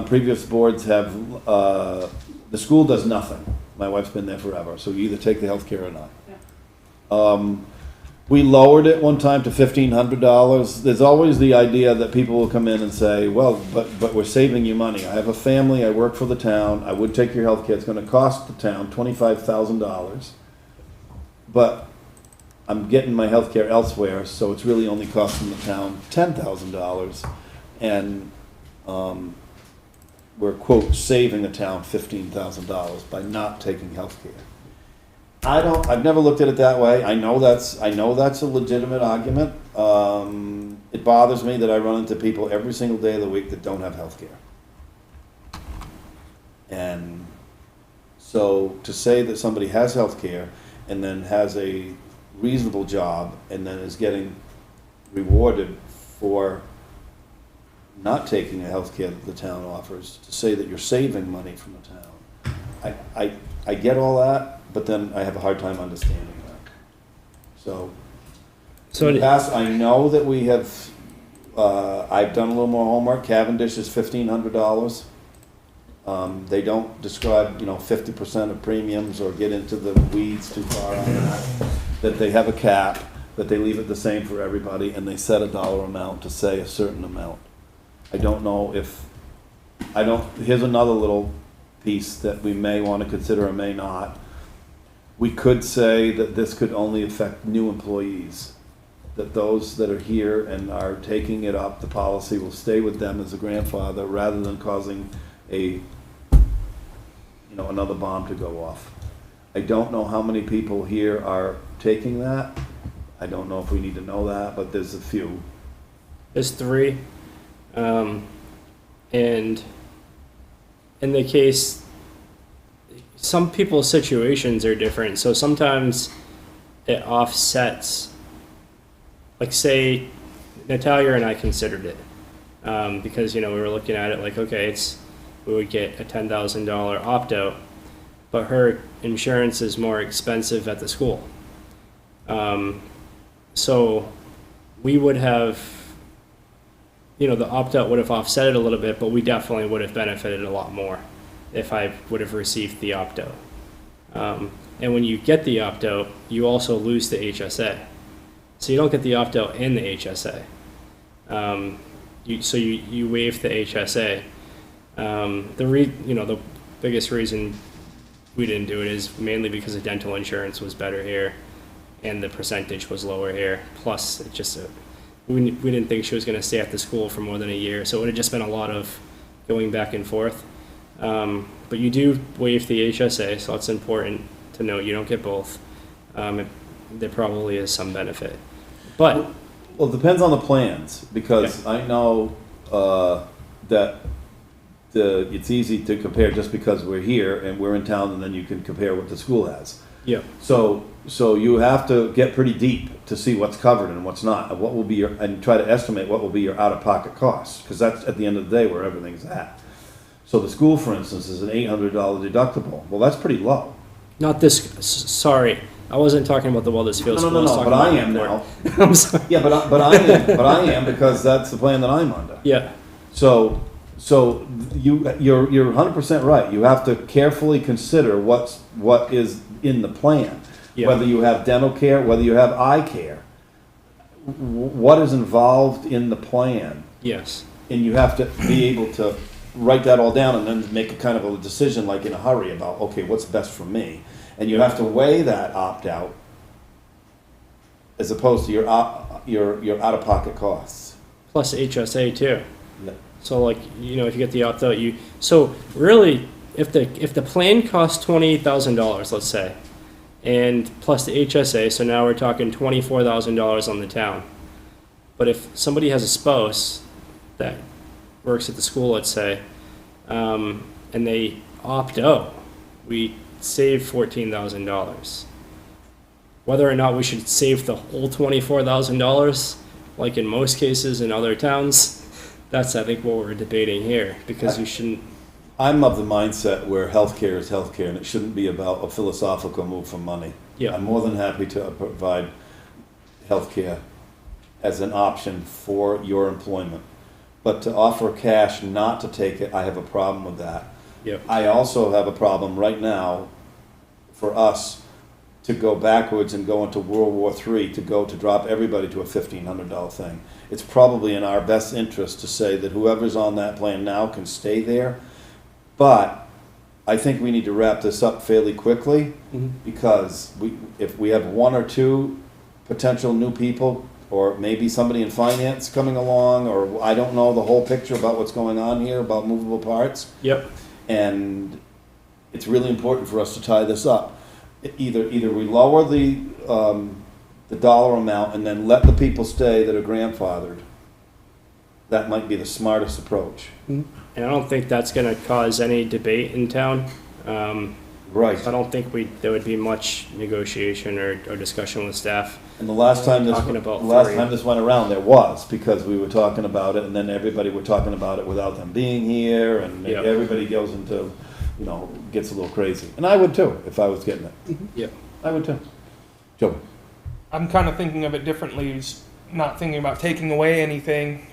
previous boards have, the school does nothing. My wife's been there forever, so you either take the health care or not. We lowered it one time to $1,500. There's always the idea that people will come in and say, well, but we're saving you money. I have a family, I work for the town, I would take your health care. It's gonna cost the town $25,000. But I'm getting my health care elsewhere, so it's really only costing the town $10,000. And we're, quote, saving the town $15,000 by not taking health care. I've never looked at it that way. I know that's a legitimate argument. It bothers me that I run into people every single day of the week that don't have health care. And so to say that somebody has health care and then has a reasonable job and then is getting rewarded for not taking the health care that the town offers, to say that you're saving money from the town, I get all that, but then I have a hard time understanding that. So in the past, I know that we have, I've done a little more homework. Cavendish is $1,500. They don't describe, 50% of premiums or get into the weeds too far on that. That they have a cap, that they leave it the same for everybody, and they set a dollar amount to say a certain amount. I don't know if, here's another little piece that we may want to consider or may not. We could say that this could only affect new employees, that those that are here and are taking it up, the policy will stay with them as a grandfather rather than causing another bomb to go off. I don't know how many people here are taking that. I don't know if we need to know that, but there's a few. There's 3. And in the case, some people's situations are different. So sometimes it offsets, like say Natalia and I considered it, because, we were looking at it like, okay, we would get a $10,000 opt-out, but her insurance is more expensive at the school. So we would have, the opt-out would have offset it a little bit, but we definitely would have benefited a lot more if I would have received the opt-out. And when you get the opt-out, you also lose the HSA. So you don't get the opt-out and the HSA. You waive the HSA. The biggest reason we didn't do it is mainly because the dental insurance was better here and the percentage was lower here. Plus, we didn't think she was going to stay at the school for more than a year, so it would have just been a lot of going back and forth. But you do waive the HSA, so it's important to note you don't get both. There probably is some benefit. But Well, it depends on the plans, because I know that it's easy to compare just because we're here and we're in town, and then you can compare what the school has. yeah, So you have to get pretty deep to see what's covered and what's not, and what will be and try to estimate what will be your out-of-pocket costs, because that's at the end of the day where everything's at. So the school, for instance, is an $800 deductible. Well, that's pretty low. not this. Sorry, I wasn't talking about the Weathersfield school. No, talking but I about am Newport. now. I'm sorry. Yeah, but I am because that's the plan that I'm under. Yeah, So you're 100% right. You have to carefully consider what is in the plan. Yeah. Whether you have dental care, whether you have eye care, what is involved in the plan, yes, and you have to be able to write that all down and then make a kind of a decision, like in a hurry, about, okay, what's best for me, and you have to weigh that opt out as opposed to your out of pocket costs. plus HSA too. Yeah. So like, if you get the opt-out, so really, if the plan costs $28,000, let's say, and plus the HSA, so now we're talking $24,000 on the town. But if somebody has a spouse that works at the school, let's say, and they opt out, we save $14,000. Whether or not we should save the whole $24,000, like in most cases in other towns, that's, I think, what we're debating here, because you shouldn't, I'm of the mindset where healthcare is healthcare, and it shouldn't be about a philosophical move for money. Yeah. I'm more than happy to provide healthcare as an option for your employment. But to offer cash not to take it, I have a problem with that. Yep. I also have a problem right now for us to go backwards and go into World War III, to drop everybody to a $1,500 thing. It's probably in our best interest to say that whoever's on that plan now can stay there. But I think we need to wrap this up fairly quickly, because if we have one or two potential new people, or maybe somebody in finance coming along, or I don't know the whole picture about what's going on here about movable parts. yep, And it's really important for us to tie this up. Either we lower the dollar amount and then let the people stay that are grandfathered. That might be the smartest approach. and I don't think that's gonna cause any debate in town. Right. I don't think there would be much negotiation or discussion with staff. And the last time Talking about this went around, there was, because we were talking about it, and then everybody were talking about it without them being here, and Yep. everybody goes into, gets a little crazy. And I would too, if I was getting it. Yep. I would too. Joe? I'm kind of thinking of it differently, is not thinking about taking away anything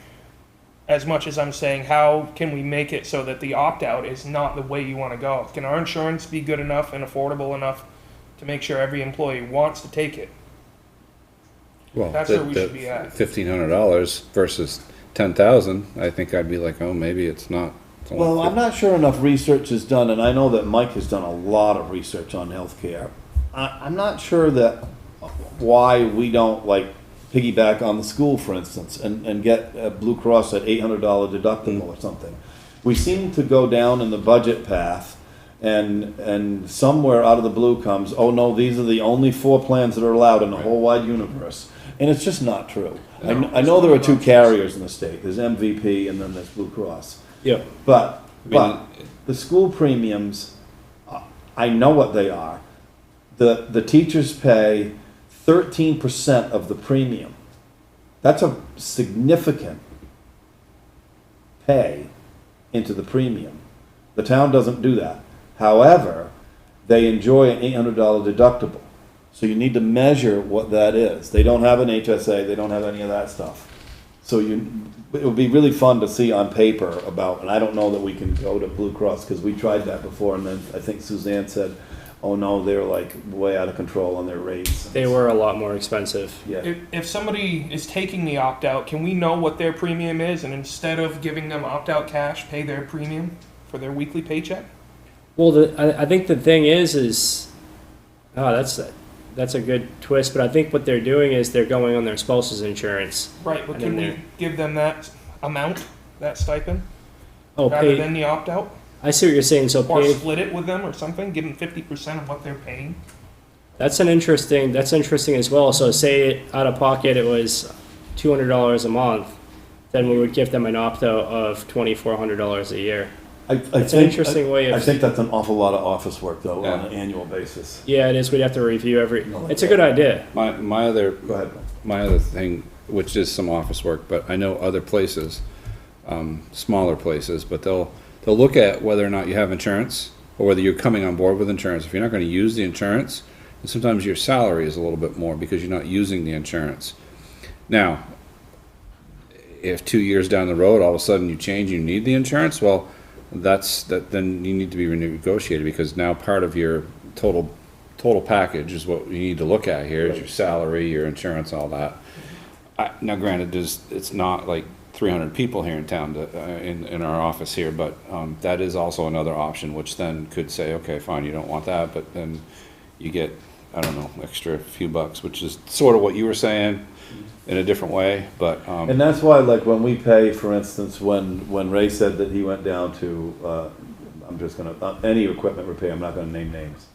as much as I'm saying, how can we make it so that the opt-out is not the way you want to go? Can our insurance be good enough and affordable enough to make sure every employee wants to take it? Well, That's where we should be at. $1,500 versus 10,000, I think I'd be like, oh, maybe it's not. It's only Well, I'm not sure enough research is done, and I know that Mike has done a lot of research on healthcare. I'm not sure that why we don't piggyback on the school, for instance, and get Blue Cross at $800 deductible or something. We seem to go down in the budget path, and somewhere out of the blue comes, oh no, these are the only 4 plans that are allowed in the whole wide universe. And it's just not true. I know there are 2 carriers in the state. There's MVP and then there's Blue Cross. Yep. But the school premiums, I know what they are. The teachers pay 13% of the premium. That's a significant pay into the premium. The town doesn't do that. However, they enjoy an $800 deductible. So you need to measure what that is. They don't have an HSA, they don't have any of that stuff. So it would be really fun to see on paper about, and I don't know that we can go to Blue Cross, because we tried that before, and then I think Suzanne said, oh no, they're way out of control on their rates. They were a lot more expensive. Yeah. If somebody is taking the opt-out, can we know what their premium is, and instead of giving them opt-out cash, pay their premium for their weekly paycheck? Well, I think the thing is, that's a good twist, but I think what they're doing is they're going on their spouse's insurance. Right, but And can then we give them that amount, that stipend, Oh, rather than the opt-out? I see what you're saying, so Or pay, split it with them or something, give them 50% of what they're paying? that's interesting as well. So say out of pocket it was $200 a month, then we would give them an opt-out of $2,400 a year. It's an interesting way of. I think that's an awful lot of office work, though, on Yeah. an annual basis. Yeah, it is. We'd have to review it's a good idea. My other Go ahead. My other thing, which is some office work, but I know other places, smaller places, but they'll look at whether or not you have insurance, or whether you're coming on board with insurance. If you're not going to use the insurance, then sometimes your salary is a little bit more because you're not using the insurance. Now, if 2 years down the road, all of a sudden you change, you need the insurance, well, then you need to be renegotiated, because now part of your total package is what you need to look at here, is your salary, your insurance, all that. Now granted, it's not like 300 people here in town in our office here, but that is also another option, which then could say, okay, fine, you don't want that, but then you get, I don't know, extra few bucks, which is sort of what you were saying in a different way, but And that's why, when we pay, for instance, when Ray said that he went down to, I'm just gonna, any equipment repair, I'm not gonna name names.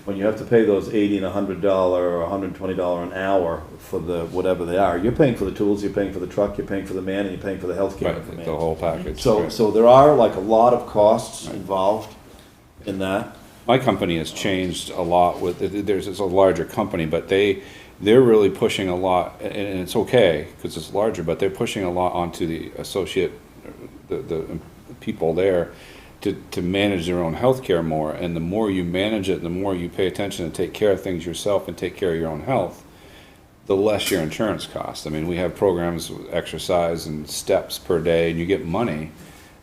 When you have to pay those $80 and $100 or $120 an hour for the, whatever they are, you're paying for the tools, you're paying for the truck, you're paying for the man, and you're paying for the healthcare of the the man. whole package. So, right. so there are a lot of costs involved in that. my company has changed a lot with, it's a larger company, but they're really pushing a lot, and it's okay, because it's larger, but they're pushing a lot onto the associate, the people there to manage their own healthcare more, and the more you manage it, the more you pay attention and take care of things yourself and take care of your own health, the less your insurance costs. I mean, we have programs with exercise and steps per day, and you get money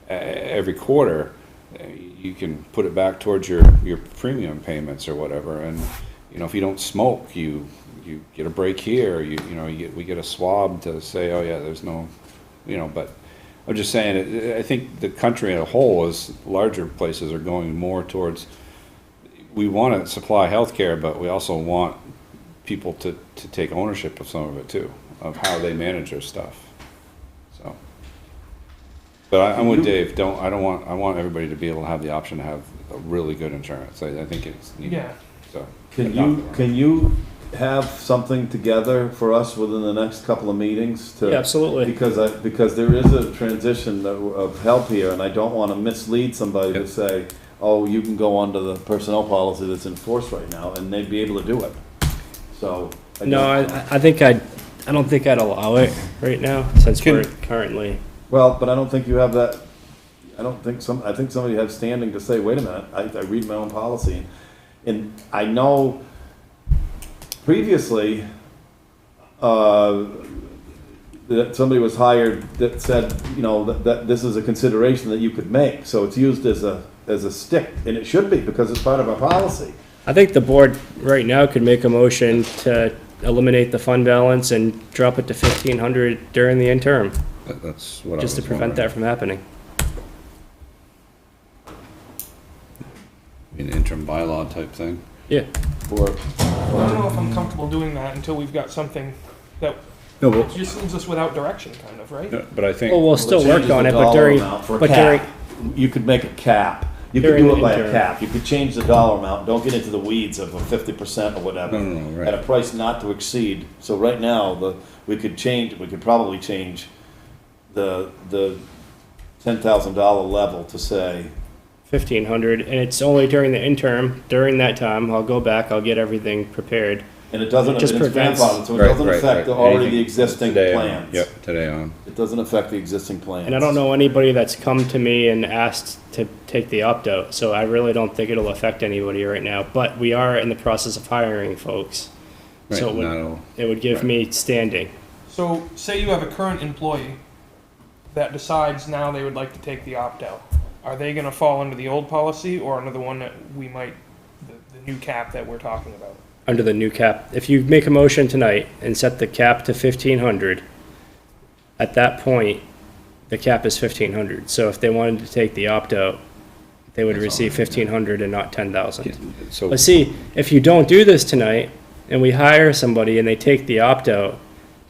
every quarter. You can put it back towards your premium payments or whatever, and you know, if you don't smoke, you get a break here. We get a swab to say, oh yeah, there's no, but I'm just saying, I think the country as a whole, is larger places are going more towards, we want to supply healthcare, but we also want people to take ownership of some of it too, of how they manage their stuff. So, but I'm with Dave. I want everybody to be able to have the option to have a really good insurance. I think it's needed. Yeah. So Can you have something together for us within the next couple of meetings to? Yeah, absolutely. Because there is a transition of help here, and I don't want to mislead somebody to Yep. say, oh, you can go onto the personnel policy that's in force right now, and they'd be able to do it. So. No, I don't think I'd allow it right now, since we're currently. Well, but I don't think you have that, I think somebody has standing to say, wait a minute, I read my own policy. And I know previously, that somebody was hired that said, that this is a consideration that you could make. So it's used as a stick, and it should be, because it's part of our policy. I think the board right now could make a motion to eliminate the fund balance and drop it to 1,500 during the interim, that's what just I to was prevent wondering. that from happening. An interim bylaw type thing. Yeah. Or, I don't know if I'm comfortable doing that until we've got something that No, but, just leaves us without direction, kind of, right? but I think. Well, we'll still work on it, but during, you could make a cap. You could During do the it by a interim. cap. You could change the dollar amount. Don't get into the weeds of a 50% or whatever. No, right. At a price not to exceed. So right now, we could probably change the $10,000 level to say, 1,500, and it's only during the interim. During that time, I'll go back, I'll get everything prepared. and it doesn't, It just it's prevents- grandfathered, so it Right, doesn't right, affect right. already Anything the existing today on. plans. Yep, today on. It doesn't affect the existing plans. And I don't know anybody that's come to me and asked to take the opt-out, so I really don't think it'll affect anybody right now. But we are in the process of hiring folks, Right, so it would give right. me standing. So, say you have a current employee that decides now they would like to take the opt-out. Are they gonna fall under the old policy or under the one that we might, the new cap that we're talking about? Under the new cap, if you make a motion tonight and set the cap to 1,500, at that point, the cap is 1,500. So if they wanted to take the opt-out, they would receive 1,500 and not 10,000. So, But see, if you don't do this tonight, and we hire somebody and they take the opt-out,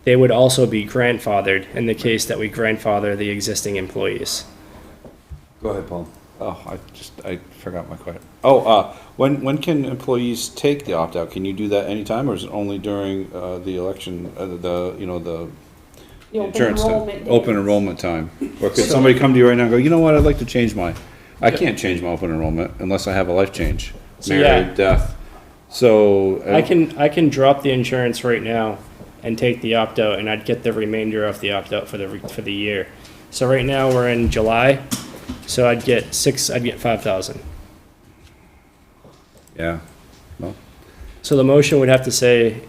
they would also be grandfathered in the case that we grandfather the existing employees. Go ahead, Paul. I forgot my question. When can employees take the opt-out? Can you do that anytime, or is it only during, the election, the The open insurance time? enrollment Open days. enrollment time? Or could somebody come to you right now and go, you know what, I'd like to change I can't change my open enrollment unless I have a life change. So, yeah. Married, death. So. I can drop the insurance right now and take the opt-out, and I'd get the remainder of the opt-out for the year. So right now, we're in July, so I'd get 5,000. Yeah, well, So the motion would have to say,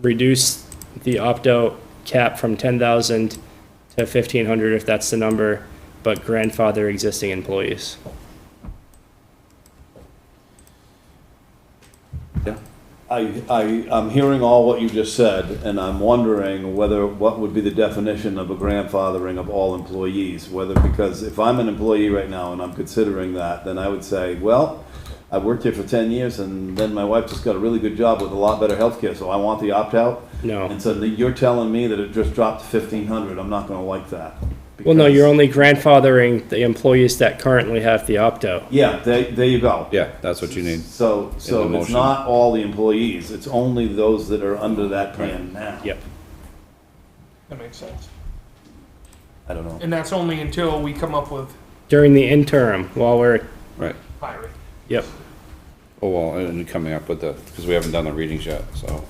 reduce the opt-out cap from 10,000 to 1,500 if that's the number, but grandfather existing employees. yeah. I'm hearing all what you just said, and I'm wondering what would be the definition of a grandfathering of all employees, because if I'm an employee right now and I'm considering that, then I would say, well, I worked here for 10 years, and then my wife just got a really good job with a lot better health care, so I want the opt-out. No. And so you're telling me that it just dropped to 1,500, I'm not gonna like that. Well, no, because- you're only grandfathering the employees that currently have the opt-out. Yeah, there you go. Yeah, that's what you need. So the it's motion. not all the employees, it's only those that are under that plan now. Yep. That makes sense. I don't know. And that's only until we come up with During the interim, while we're Right. hiring. Yep. Oh, well, and coming up with because we haven't done the readings yet, so.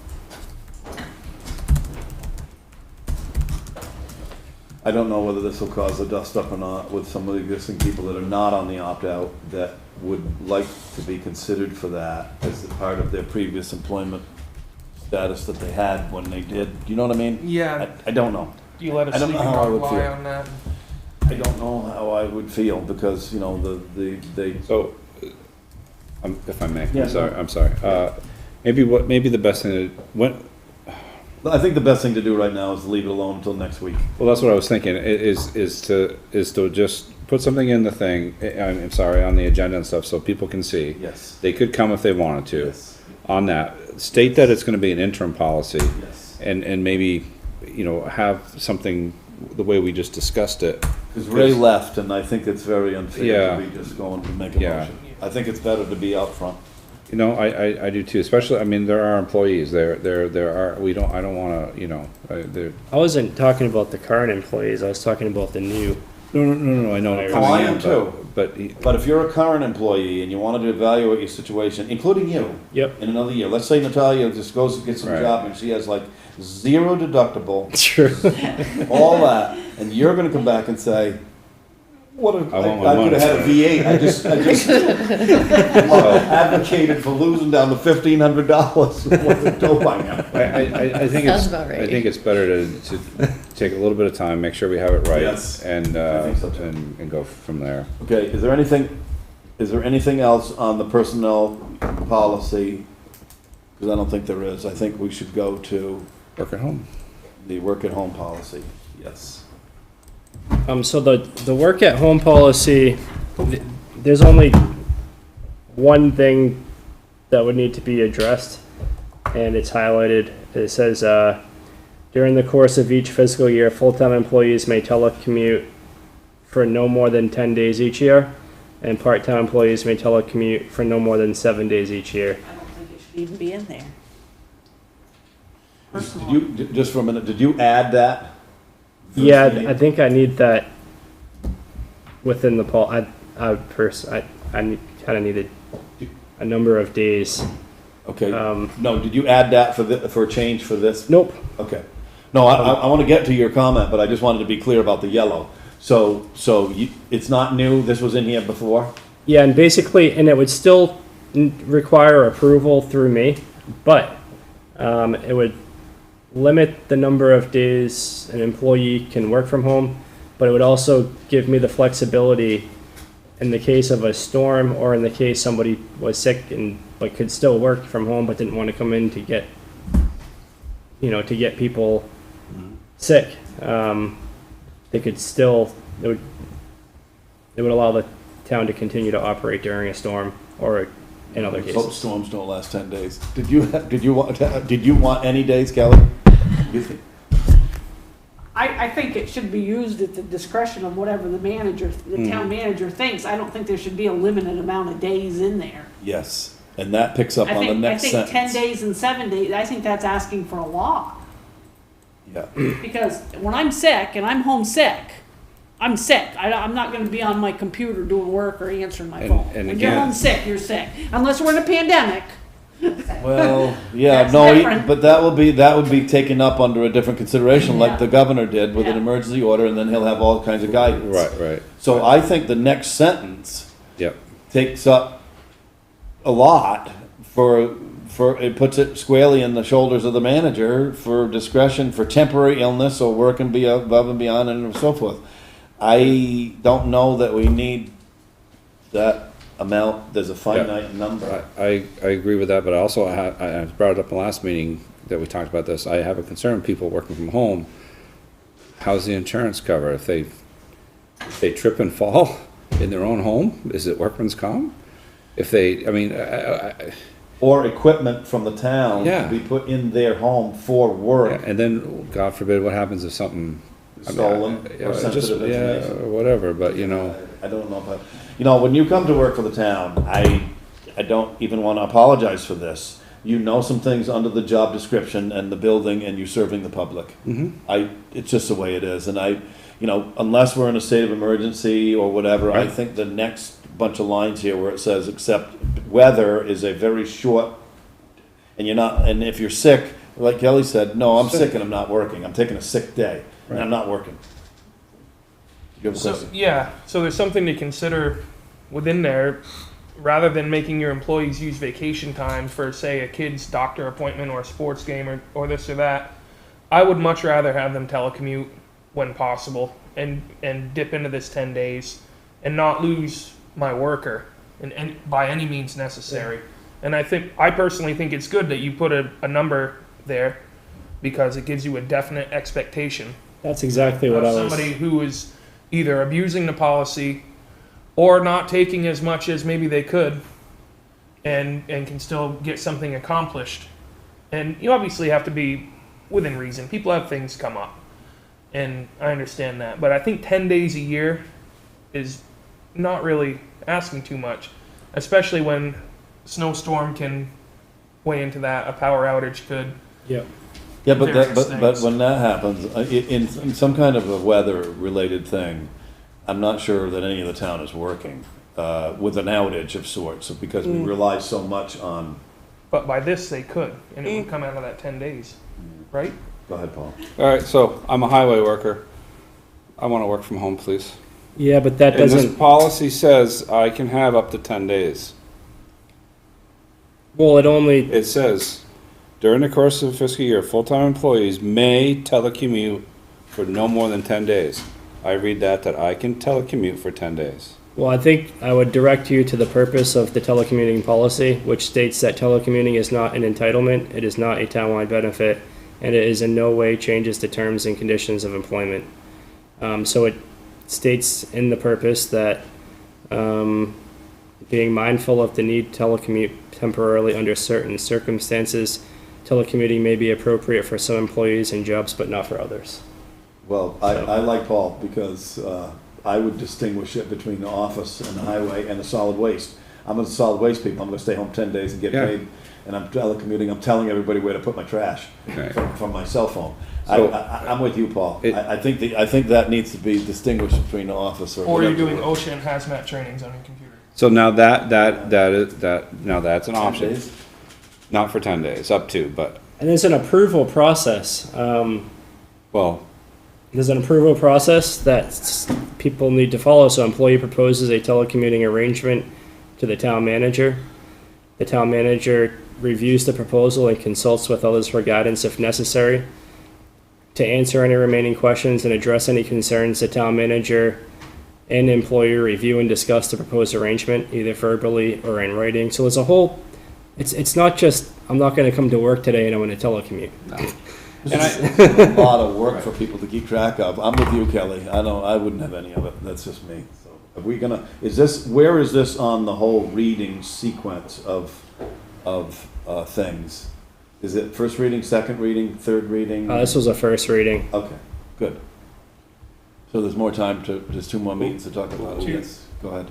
I don't know whether this will cause a dust up or not with some of the existing people that are not on the opt-out that would like to be considered for that as a part of their previous employment status that they had when they did. Do you know what I mean? Yeah. I don't know. Do you let a I don't know sleeping how I dog would lie feel. on that? I don't know how I would feel because, you know, they, So, if I may, Yeah, I'm sorry. Maybe the best thing I think the best thing to do right now is leave it alone until next week. well, that's what I was thinking, is to just put something in the thing, I'm sorry, on the agenda and stuff, so people can see. Yes. They could come if they wanted to. Yes. On that, state that it's gonna be an interim policy. Yes. And maybe, you know, have something, the way we just discussed it. Because Ray left, and I think it's very unfair Yeah. to be just going to make a Yeah. motion. I think it's better to be out front. You know, I do too, especially, I mean, there are employees, there are, I don't wanna, you know, I wasn't talking about the current employees, I was talking about the new. no, I know. Oh, coming I in, am too. But, But if you're a current employee and you wanted to evaluate your situation, including you, Yep. in another year, let's say Natalia just goes and gets a Right. job and she has like 0 deductible, Sure. all that, and you're gonna come back and say, what if, I want my I could money have had a back. V8, I just advocated for losing down to $1,500 worth of dope I have. I think Sounds it's, about right. I think it's better to take a little bit of time, make sure we have it right. Yes. And, I think so too. and go from there. Okay, is there anything else on the personnel policy? Because I don't think there is. I think we should go to Work at home. the work at home policy. Yes. So the work at home policy, there's only one thing that would need to be addressed, and it's highlighted. It says, during the course of each fiscal year, full-time employees may telecommute for no more than 10 days each year, and part-time employees may telecommute for no more than 7 days each year. I don't think it should even be in there. Did you, just for a minute, did you add that? Yeah, I think I need that within the I kind of needed a number of days. Okay, Um, no, did you add that for a change for this? Nope. Okay. No, I want to get to your comment, but I just wanted to be clear about the yellow. So it's not new, this was in here before? Yeah, and basically, and it would still require approval through me, but it would limit the number of days an employee can work from home, but it would also give me the flexibility in the case of a storm or in the case somebody was sick and but could still work from home but didn't want to come in to get, to get people sick. They could still, it would allow the town to continue to operate during a storm or in other cases. Storms don't last 10 days. Did you want any days, Kelly? You think- I think it should be used at the discretion of whatever the town manager thinks. I don't think there should be a limited amount of days in there. Yes, and that picks up on the next I sentence. think 10 days and 7 days, I think that's asking for a lot. Yeah. Because when I'm sick and I'm homesick, I'm sick. I'm not gonna be on my computer doing work or answering my And- phone. and When you're again- homesick, you're sick. Unless we're in a pandemic. Well, yeah, That's no, different. but that would be taken up under a different consideration, like Yeah. the governor did with an Yeah. emergency order, and then he'll have all kinds of guidance. Right. So I think the next sentence Yep. takes up a lot for, it puts it squarely in the shoulders of the manager for discretion for temporary illness or work and be above and beyond and so forth. I don't know that we need that amount, there's a finite number. I agree with that, but I also, I brought it up in the last meeting that we talked about this, I have a concern, people working from home, how's the insurance cover? If they trip and fall in their own home, is it workman's comp? If they, I mean, Or equipment from the town to Yeah. be put in their home for work, and then, God forbid, what happens if something. stolen or just- sensitive information. Yeah, whatever, but you know, I don't know if when you come to work for the town, I don't even want to apologize for this. You know some things under the job description and the building and you're serving the public. Mhm. It's just the way it is. And you know, unless we're in a state of emergency or whatever, I Right. think the next bunch of lines here where it says, except weather is a very short, and you're not, and if you're sick, like Kelly said, no, I'm sick and I'm not working. I'm taking a sick day and I'm not working. You have a So, question? yeah, so there's something to consider within there, rather than making your employees use vacation time for, say, a kid's doctor appointment or a sports game or this or that. I would much rather have them telecommute when possible and dip into this 10 days and not lose my worker and by any means necessary. And I personally think it's good that you put a number there because it gives you a definite expectation That's exactly what of I was. somebody who is either abusing the policy or not taking as much as maybe they could and can still get something accomplished. And you obviously have to be within reason. People have things come up. And I understand that. But I think 10 days a year is not really asking too much, especially when snowstorm can weigh into that, a power outage could. Yeah. Yeah, but various but things. when that happens, in some kind of a weather-related thing, I'm not sure that any of the town is working with an outage of sorts, because we rely so much on. But by this, they could, and it would come out of that 10 days, right? Go ahead, Paul. All right, so I'm a highway worker. I want to work from home, please. Yeah, but that And this doesn't, policy says I can have up to 10 days. well, it only, It says, during the course of the fiscal year, full-time employees may telecommute for no more than 10 days. I read that I can telecommute for 10 days. well, I think I would direct you to the purpose of the telecommuting policy, which states that telecommuting is not an entitlement, it is not a townwide benefit, and it is in no way changes the terms and conditions of employment. So it states in the purpose that being mindful of the need to telecommute temporarily under certain circumstances, telecommuting may be appropriate for some employees and jobs, but not for others. Well, I like Paul, because I would distinguish it between the office and the highway and the solid waste. I'm a solid waste people, I'm gonna stay home 10 days and get Yeah. paid, and I'm telecommuting, I'm telling everybody where to put my trash Right. from my cell phone. So- I'm with you, Paul. It- I think that needs to be distinguished between the office or. Or you're whatever. doing OSHA and hazmat trainings on your computer. So now now that's an 10 option. days? Not for 10 days, up to, but, And there's an approval process. well, There's an approval process that people need to follow. So employee proposes a telecommuting arrangement to the town manager. The town manager reviews the proposal and consults with others for guidance if necessary. To answer any remaining questions and address any concerns, the town manager and employer review and discuss the proposed arrangement, either verbally or in writing. So there's a whole, it's not just, I'm not gonna come to work today and I'm gonna telecommute. This is a lot of work for people to keep track of. I'm with you, Kelly. I wouldn't have any of it. That's just me. So are we gonna, where is this on the whole reading sequence of things? Is it first reading, second reading, third reading? This was a first reading. Okay, good. So there's more time there's 2 more meetings to talk about it. Yes, go ahead.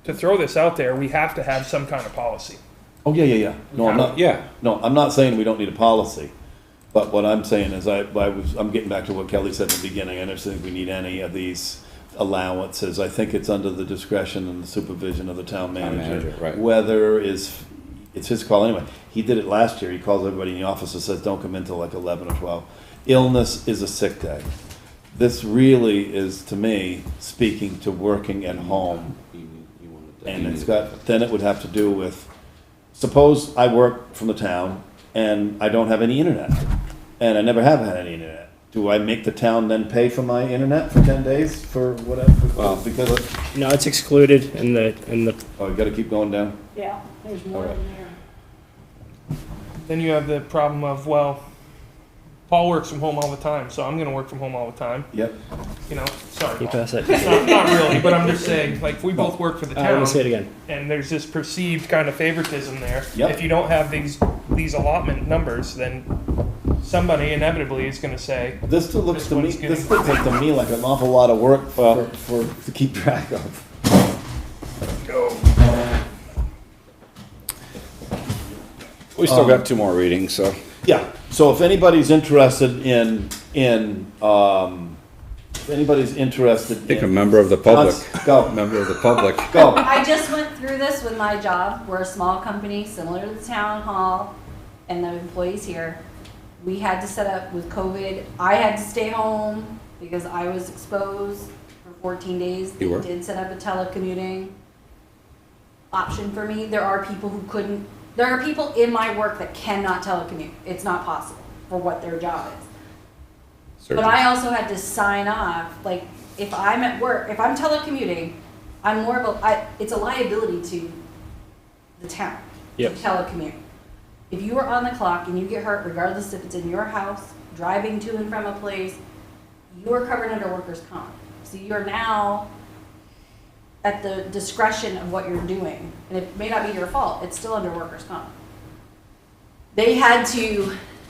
To throw this out there, we have to have some kind of policy. Oh, yeah. No, I'm not, yeah. no, I'm not saying we don't need a policy. But what I'm saying is I'm getting back to what Kelly said in the beginning. I don't think we need any of these allowances. I think it's under the discretion and the supervision of the town manager. Right. Whether it's his call anyway. He did it last year. He calls everybody in the office and says, don't come in till like 11 or 12. Illness is a sick day. This really is, to me, speaking to working at home. And then it would have to do with, suppose I work from the town and I don't have any internet, and I never have had any internet. Do I make the town then pay for my internet for 10 days for whatever? Well, because of, No, it's excluded in the, oh, you gotta keep going down? Yeah, there's more Alright. in there. Then you have the problem of, well, Paul works from home all the time, so I'm gonna work from home all the time. Yep. You know, sorry, you Paul. pass it. Not really, but I'm just saying, like, if we both work for the Let me town, say it again. and there's this perceived kind of favoritism there. Yep. If you don't have these allotment numbers, then somebody inevitably is gonna say, This still looks This to me, one's getting- this looks like to me like an awful lot of work Well- to keep track of. We still got 2 more readings, so. Yeah, so if anybody's interested in if anybody's interested. I think a member of the public, Go, member of the public. go. I just went through this with my job. We're a small company, similar to the town hall and the employees here. We had to set up with COVID. I had to stay home because I was exposed for 14 days. They You were? did set up a telecommuting option for me. There are people who couldn't, there are people in my work that cannot telecommute. It's not possible for what their job is. But I also had to sign off, like, if I'm at work, if I'm telecommuting, I'm more of a, it's a liability to the town to Yep. telecommute. If you are on the clock and you get hurt, regardless if it's in your house, driving to and from a place, you are covered under workers' comp. So you are now at the discretion of what you're doing. And it may not be your fault, it's still under workers' comp.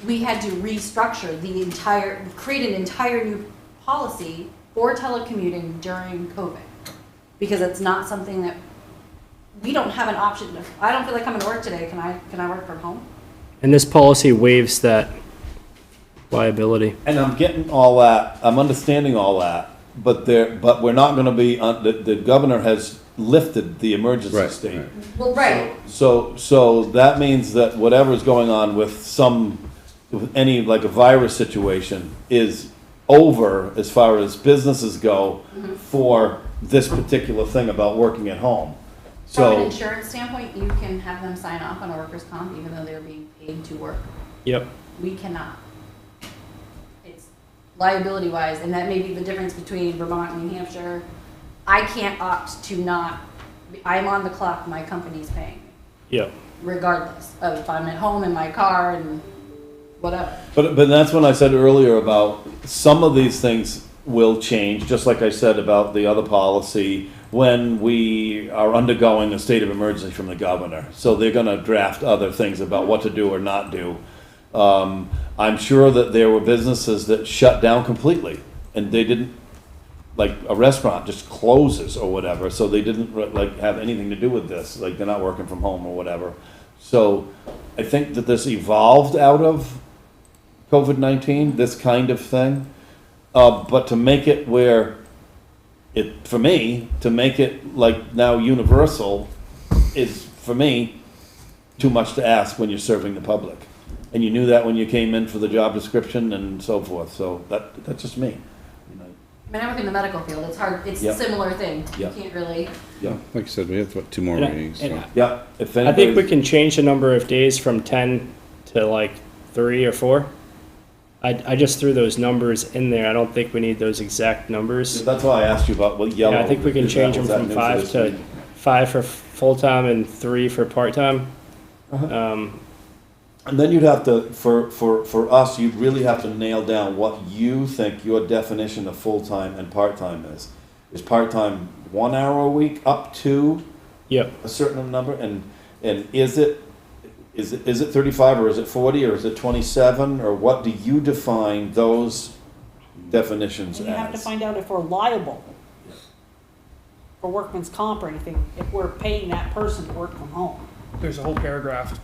We had to restructure the entire, create an entire new policy for telecommuting during COVID. Because it's not something that, we don't have an option. I don't feel like coming to work today, can I work from home? And this policy waives that liability. And I'm getting all that, I'm understanding all that, but we're not gonna be, the governor has lifted the emergency Right, state. right. Well, right. So that means that whatever's going on with any, like a virus situation is over as far as businesses go for this particular thing about working at home. From an So, insurance standpoint, you can have them sign off on a workers' comp even though they're being paid to work. Yep. We cannot. It's liability wise, and that may be the difference between Vermont and New Hampshire. I can't opt to not, I'm on the clock, my company's paying me, Yep. regardless of if I'm at home in my car and whatever. but that's when I said earlier about some of these things will change, just like I said about the other policy, when we are undergoing a state of emergency from the governor. So they're gonna draft other things about what to do or not do. I'm sure that there were businesses that shut down completely, and they didn't, like a restaurant just closes or whatever, so they didn't like have anything to do with this, like they're not working from home or whatever. So I think that this evolved out of COVID-19, this kind of thing. But to make it where for me, to make it like now universal is, for me, too much to ask when you're serving the public. And you knew that when you came in for the job description and so forth, so that's just me. You know. I mean, I work in the medical field, it's hard, it's Yeah. a similar thing. Yeah. You can't really, Yeah, Like I said, we have, what, 2 more And I- meetings, and so. I- yeah, if I think we anybody, can change the number of days from 10 to like 3 or 4. I just threw those numbers in there. I don't think we need those exact numbers. that's why I asked you about what yellow. Yeah, I think we can is change them was that from new for 5 this to meeting? 5 for full-time and 3 for part-time. And then you'd have to, for us, you'd really have to nail down what you think your definition of full-time and part-time is. Is part-time 1 hour a week up to Yep. a certain number? And is it 35 or is it 40 or is it 27? Or what do you define those definitions And you have to as? find out if we're liable for workman's comp or anything, if we're paying that person to work from home. There's a whole paragraph.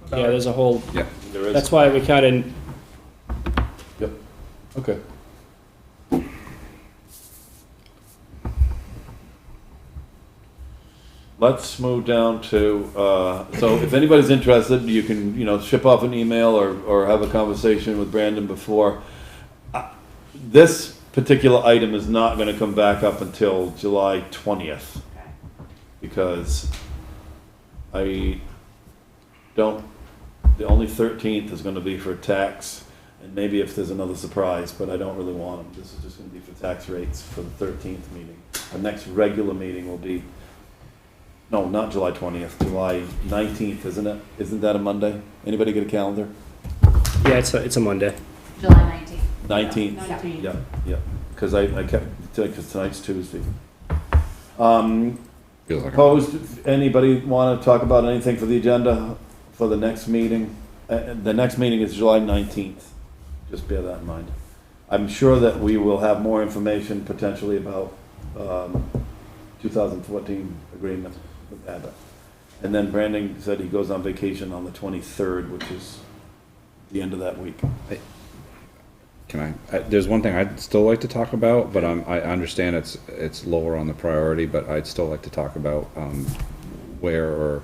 about Yeah, it. there's a whole, Yeah, There is. that's why we kind of, Yep, okay. Let's move down to, so if anybody's interested, you can, ship off an email or have a conversation with Brandon before. This particular item is not gonna come back up until July 20th. Because the only 13th is gonna be for tax, and maybe if there's another surprise, but I don't really want them. This is just gonna be for tax rates for the 13th meeting. Our next regular meeting will be, no, not July 20th, July 19th, isn't it? Isn't that a Monday? Anybody get a calendar? yeah, it's a Monday. July 19th. 19th, 19. yeah, because I kept, because tonight's Tuesday. feels like. Opposed, anybody want to talk about anything for the agenda for the next meeting? The next meeting is July 19th, just bear that in mind. I'm sure that we will have more information potentially about 2014 agreement with Abbott. And then Brandon said he goes on vacation on the 23rd, which is the end of that week. there's one thing I'd still like to talk about, but I understand it's lower on the priority, but I'd still like to talk about, where or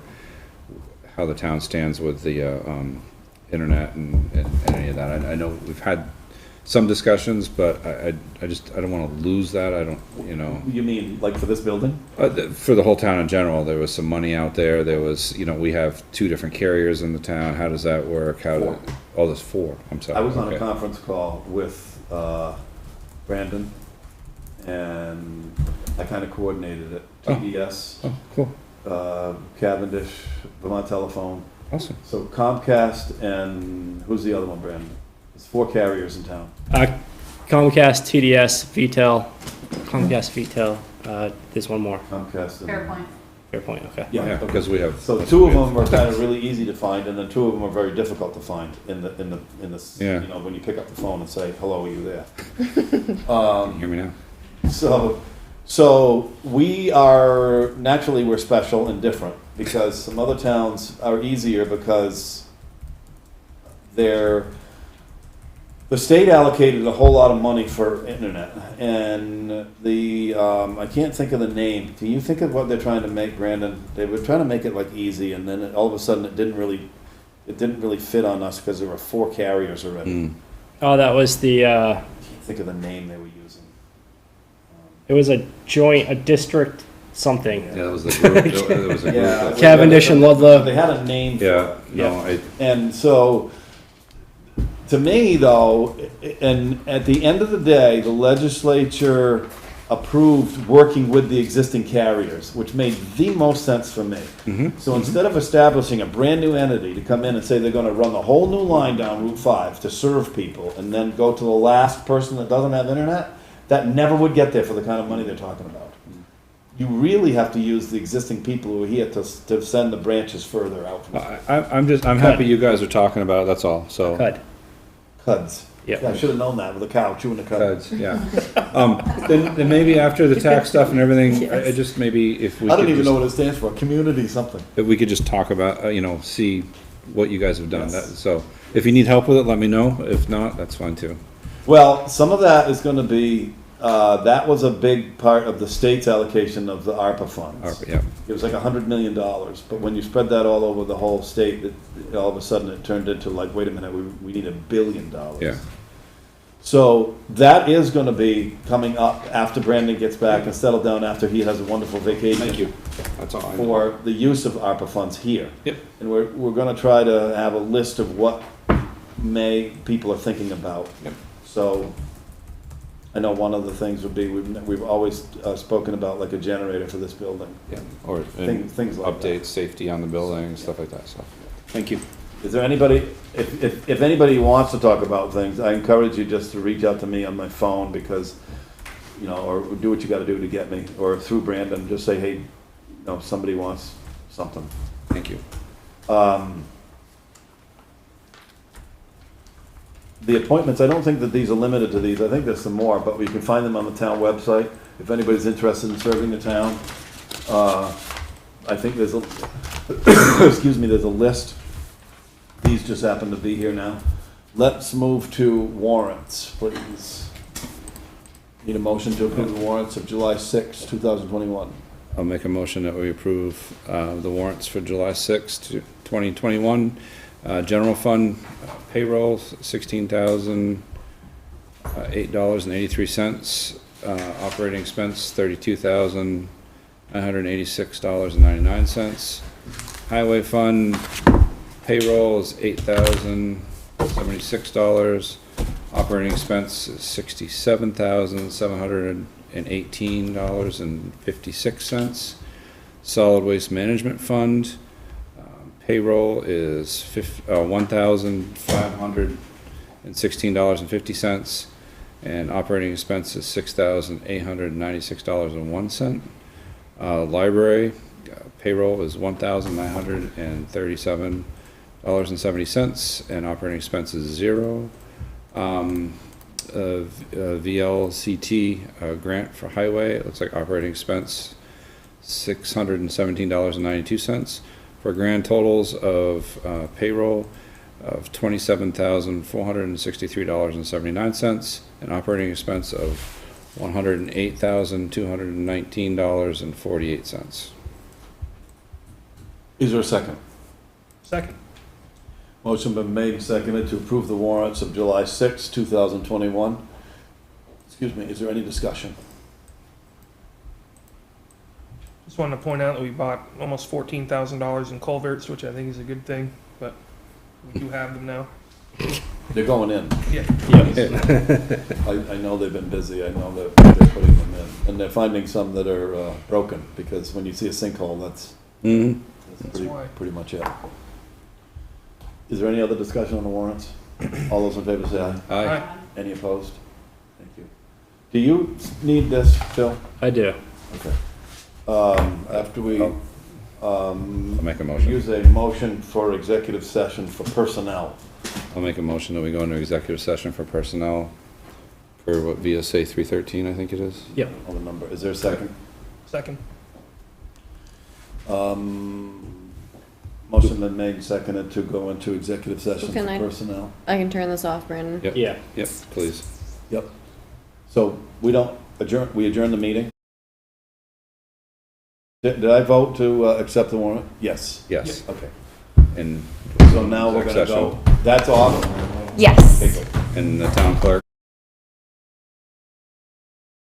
how the town stands with the, internet and any of that. I know we've had some discussions, but I don't wanna lose that, I don't, you know. You mean, like for this building? For the whole town in general, there was some money out there, we have 2 different carriers in the town, how does that work, Four. Oh, there's 4, I'm sorry. I was on a Okay. conference call with Brandon, and I kind of coordinated it. Oh. TDS, Oh, cool, Cavendish, Vermont Telephone. awesome. So Comcast and, who's the other one, Brandon? There's 4 carriers in town. Comcast, TDS, VTEL, there's one more, Comcast and. Fairpoint. Fairpoint, okay. Yeah, Yeah, because we have. so 2 of them are kind of really easy to find, and then 2 of them are very difficult to find in the, Yeah. you know, when you pick up the phone and say, hello, are you there? Can you hear me now? So we are, naturally, we're special and different, because some other towns are easier because the state allocated a whole lot of money for internet, and I can't think of the name. Can you think of what they're trying to make, Brandon? They were trying to make it like easy, and then all of a sudden it didn't really fit on us because there were 4 carriers already. Oh, that was the, I can't think of the name they were using. it was a district something. Yeah, that was the group, it was a group. Yeah. that- Cavendish and Ludlow. They had a name for Yeah, it. no, And so, to me though, and at the end of the day, the legislature approved working with the existing carriers, which made the most sense for me. So instead of establishing a brand new entity to come in and say they're gonna run the whole new line down Route 5 to serve people, and then go to the last person that doesn't have internet, that never would get there for the kind of money they're talking about. You really have to use the existing people who are here to send the branches further out. I'm happy you guys are talking about it, that's all, so. Cuds. Yep. Yeah, I should have known that with a cow chewing a cud. Cuds, yeah. Then maybe after the tax stuff and everything, I just maybe if we I don't could even know just, what it stands for, community something. if we could just talk about, see what you guys have done. Yes. So if you need help with it, let me know. If not, that's fine too. Well, some of that is gonna be, that was a big part of the state's allocation of the ARPA funds. Yeah, It was like $100 million, but when you spread that all over the whole state, all of a sudden it turned into like, wait a minute, we need $1 billion. yeah. So that is gonna be coming up after Brandon gets back and settled down after he has a wonderful vacation. Thank you. That's all I know. For the use of ARPA funds here. Yep. And we're gonna try to have a list of what people are thinking about. Yep. So, I know one of the things would be, we've always spoken about like a generator for this building. Yeah, or Things like that. updates, safety on the building, stuff like that, so. Thank you. Is there anybody, if anybody wants to talk about things, I encourage you just to reach out to me on my phone, because, or do what you gotta do to get me, or through Brandon, just say, hey, somebody wants something. Thank you. The appointments, I don't think that these are limited to these, I think there's some more, but we can find them on the town website, if anybody's interested in serving the town. I think there's excuse me, there's a list. These just happen to be here now. Let's move to warrants, please. Need a motion to approve the warrants of July 6, 2021. I'll make a motion that we approve the warrants for July 6th, 2021. General fund payroll, $16,008.83. Operating expense, $32,986.99. Highway fund payroll is $8,076. Operating expense is $67,718.56. Solid waste management fund payroll is $1,516.50, and operating expense is $6,896.01. Library payroll is $1,937.70, and operating expense is $0. VLCT grant for highway, it looks like operating expense $617.92. For grand totals of payroll, of $27,463.79, and operating expense of $108,219.48. Is there a second? Second. Motion been made and seconded to approve the warrants of July 6, 2021. Excuse me, is there any discussion? Just wanted to point out that we bought almost $14,000 in culverts, which I think is a good thing, but we do have them now. They're going in. Yeah. I know they've been busy, I know that they're putting them in. And they're finding some that are broken, because when you see a sinkhole, that's Mm-hmm. why. pretty much it. Is there any other discussion on the warrants? All those in favor say aye. Aye. Any opposed? Thank you. Do you need this, Phil? I do. Okay. After we, I'll make a motion. use a motion for executive session for personnel. I'll make a motion that we go into executive session for personnel for what, VSA 313, I think it is. Yep. On the number, is there a second? Second. Motion been made and seconded to go into executive session for Can I- personnel. I can turn this off, Brandon. Yep. Yeah. Yep, please. Yep. So we don't adjourn, we adjourn the meeting? Did I vote to accept the warrant? Yes. Yes. Okay. And So now we're gonna Exec go, that's off? Yes. Okay, good. and the town clerk.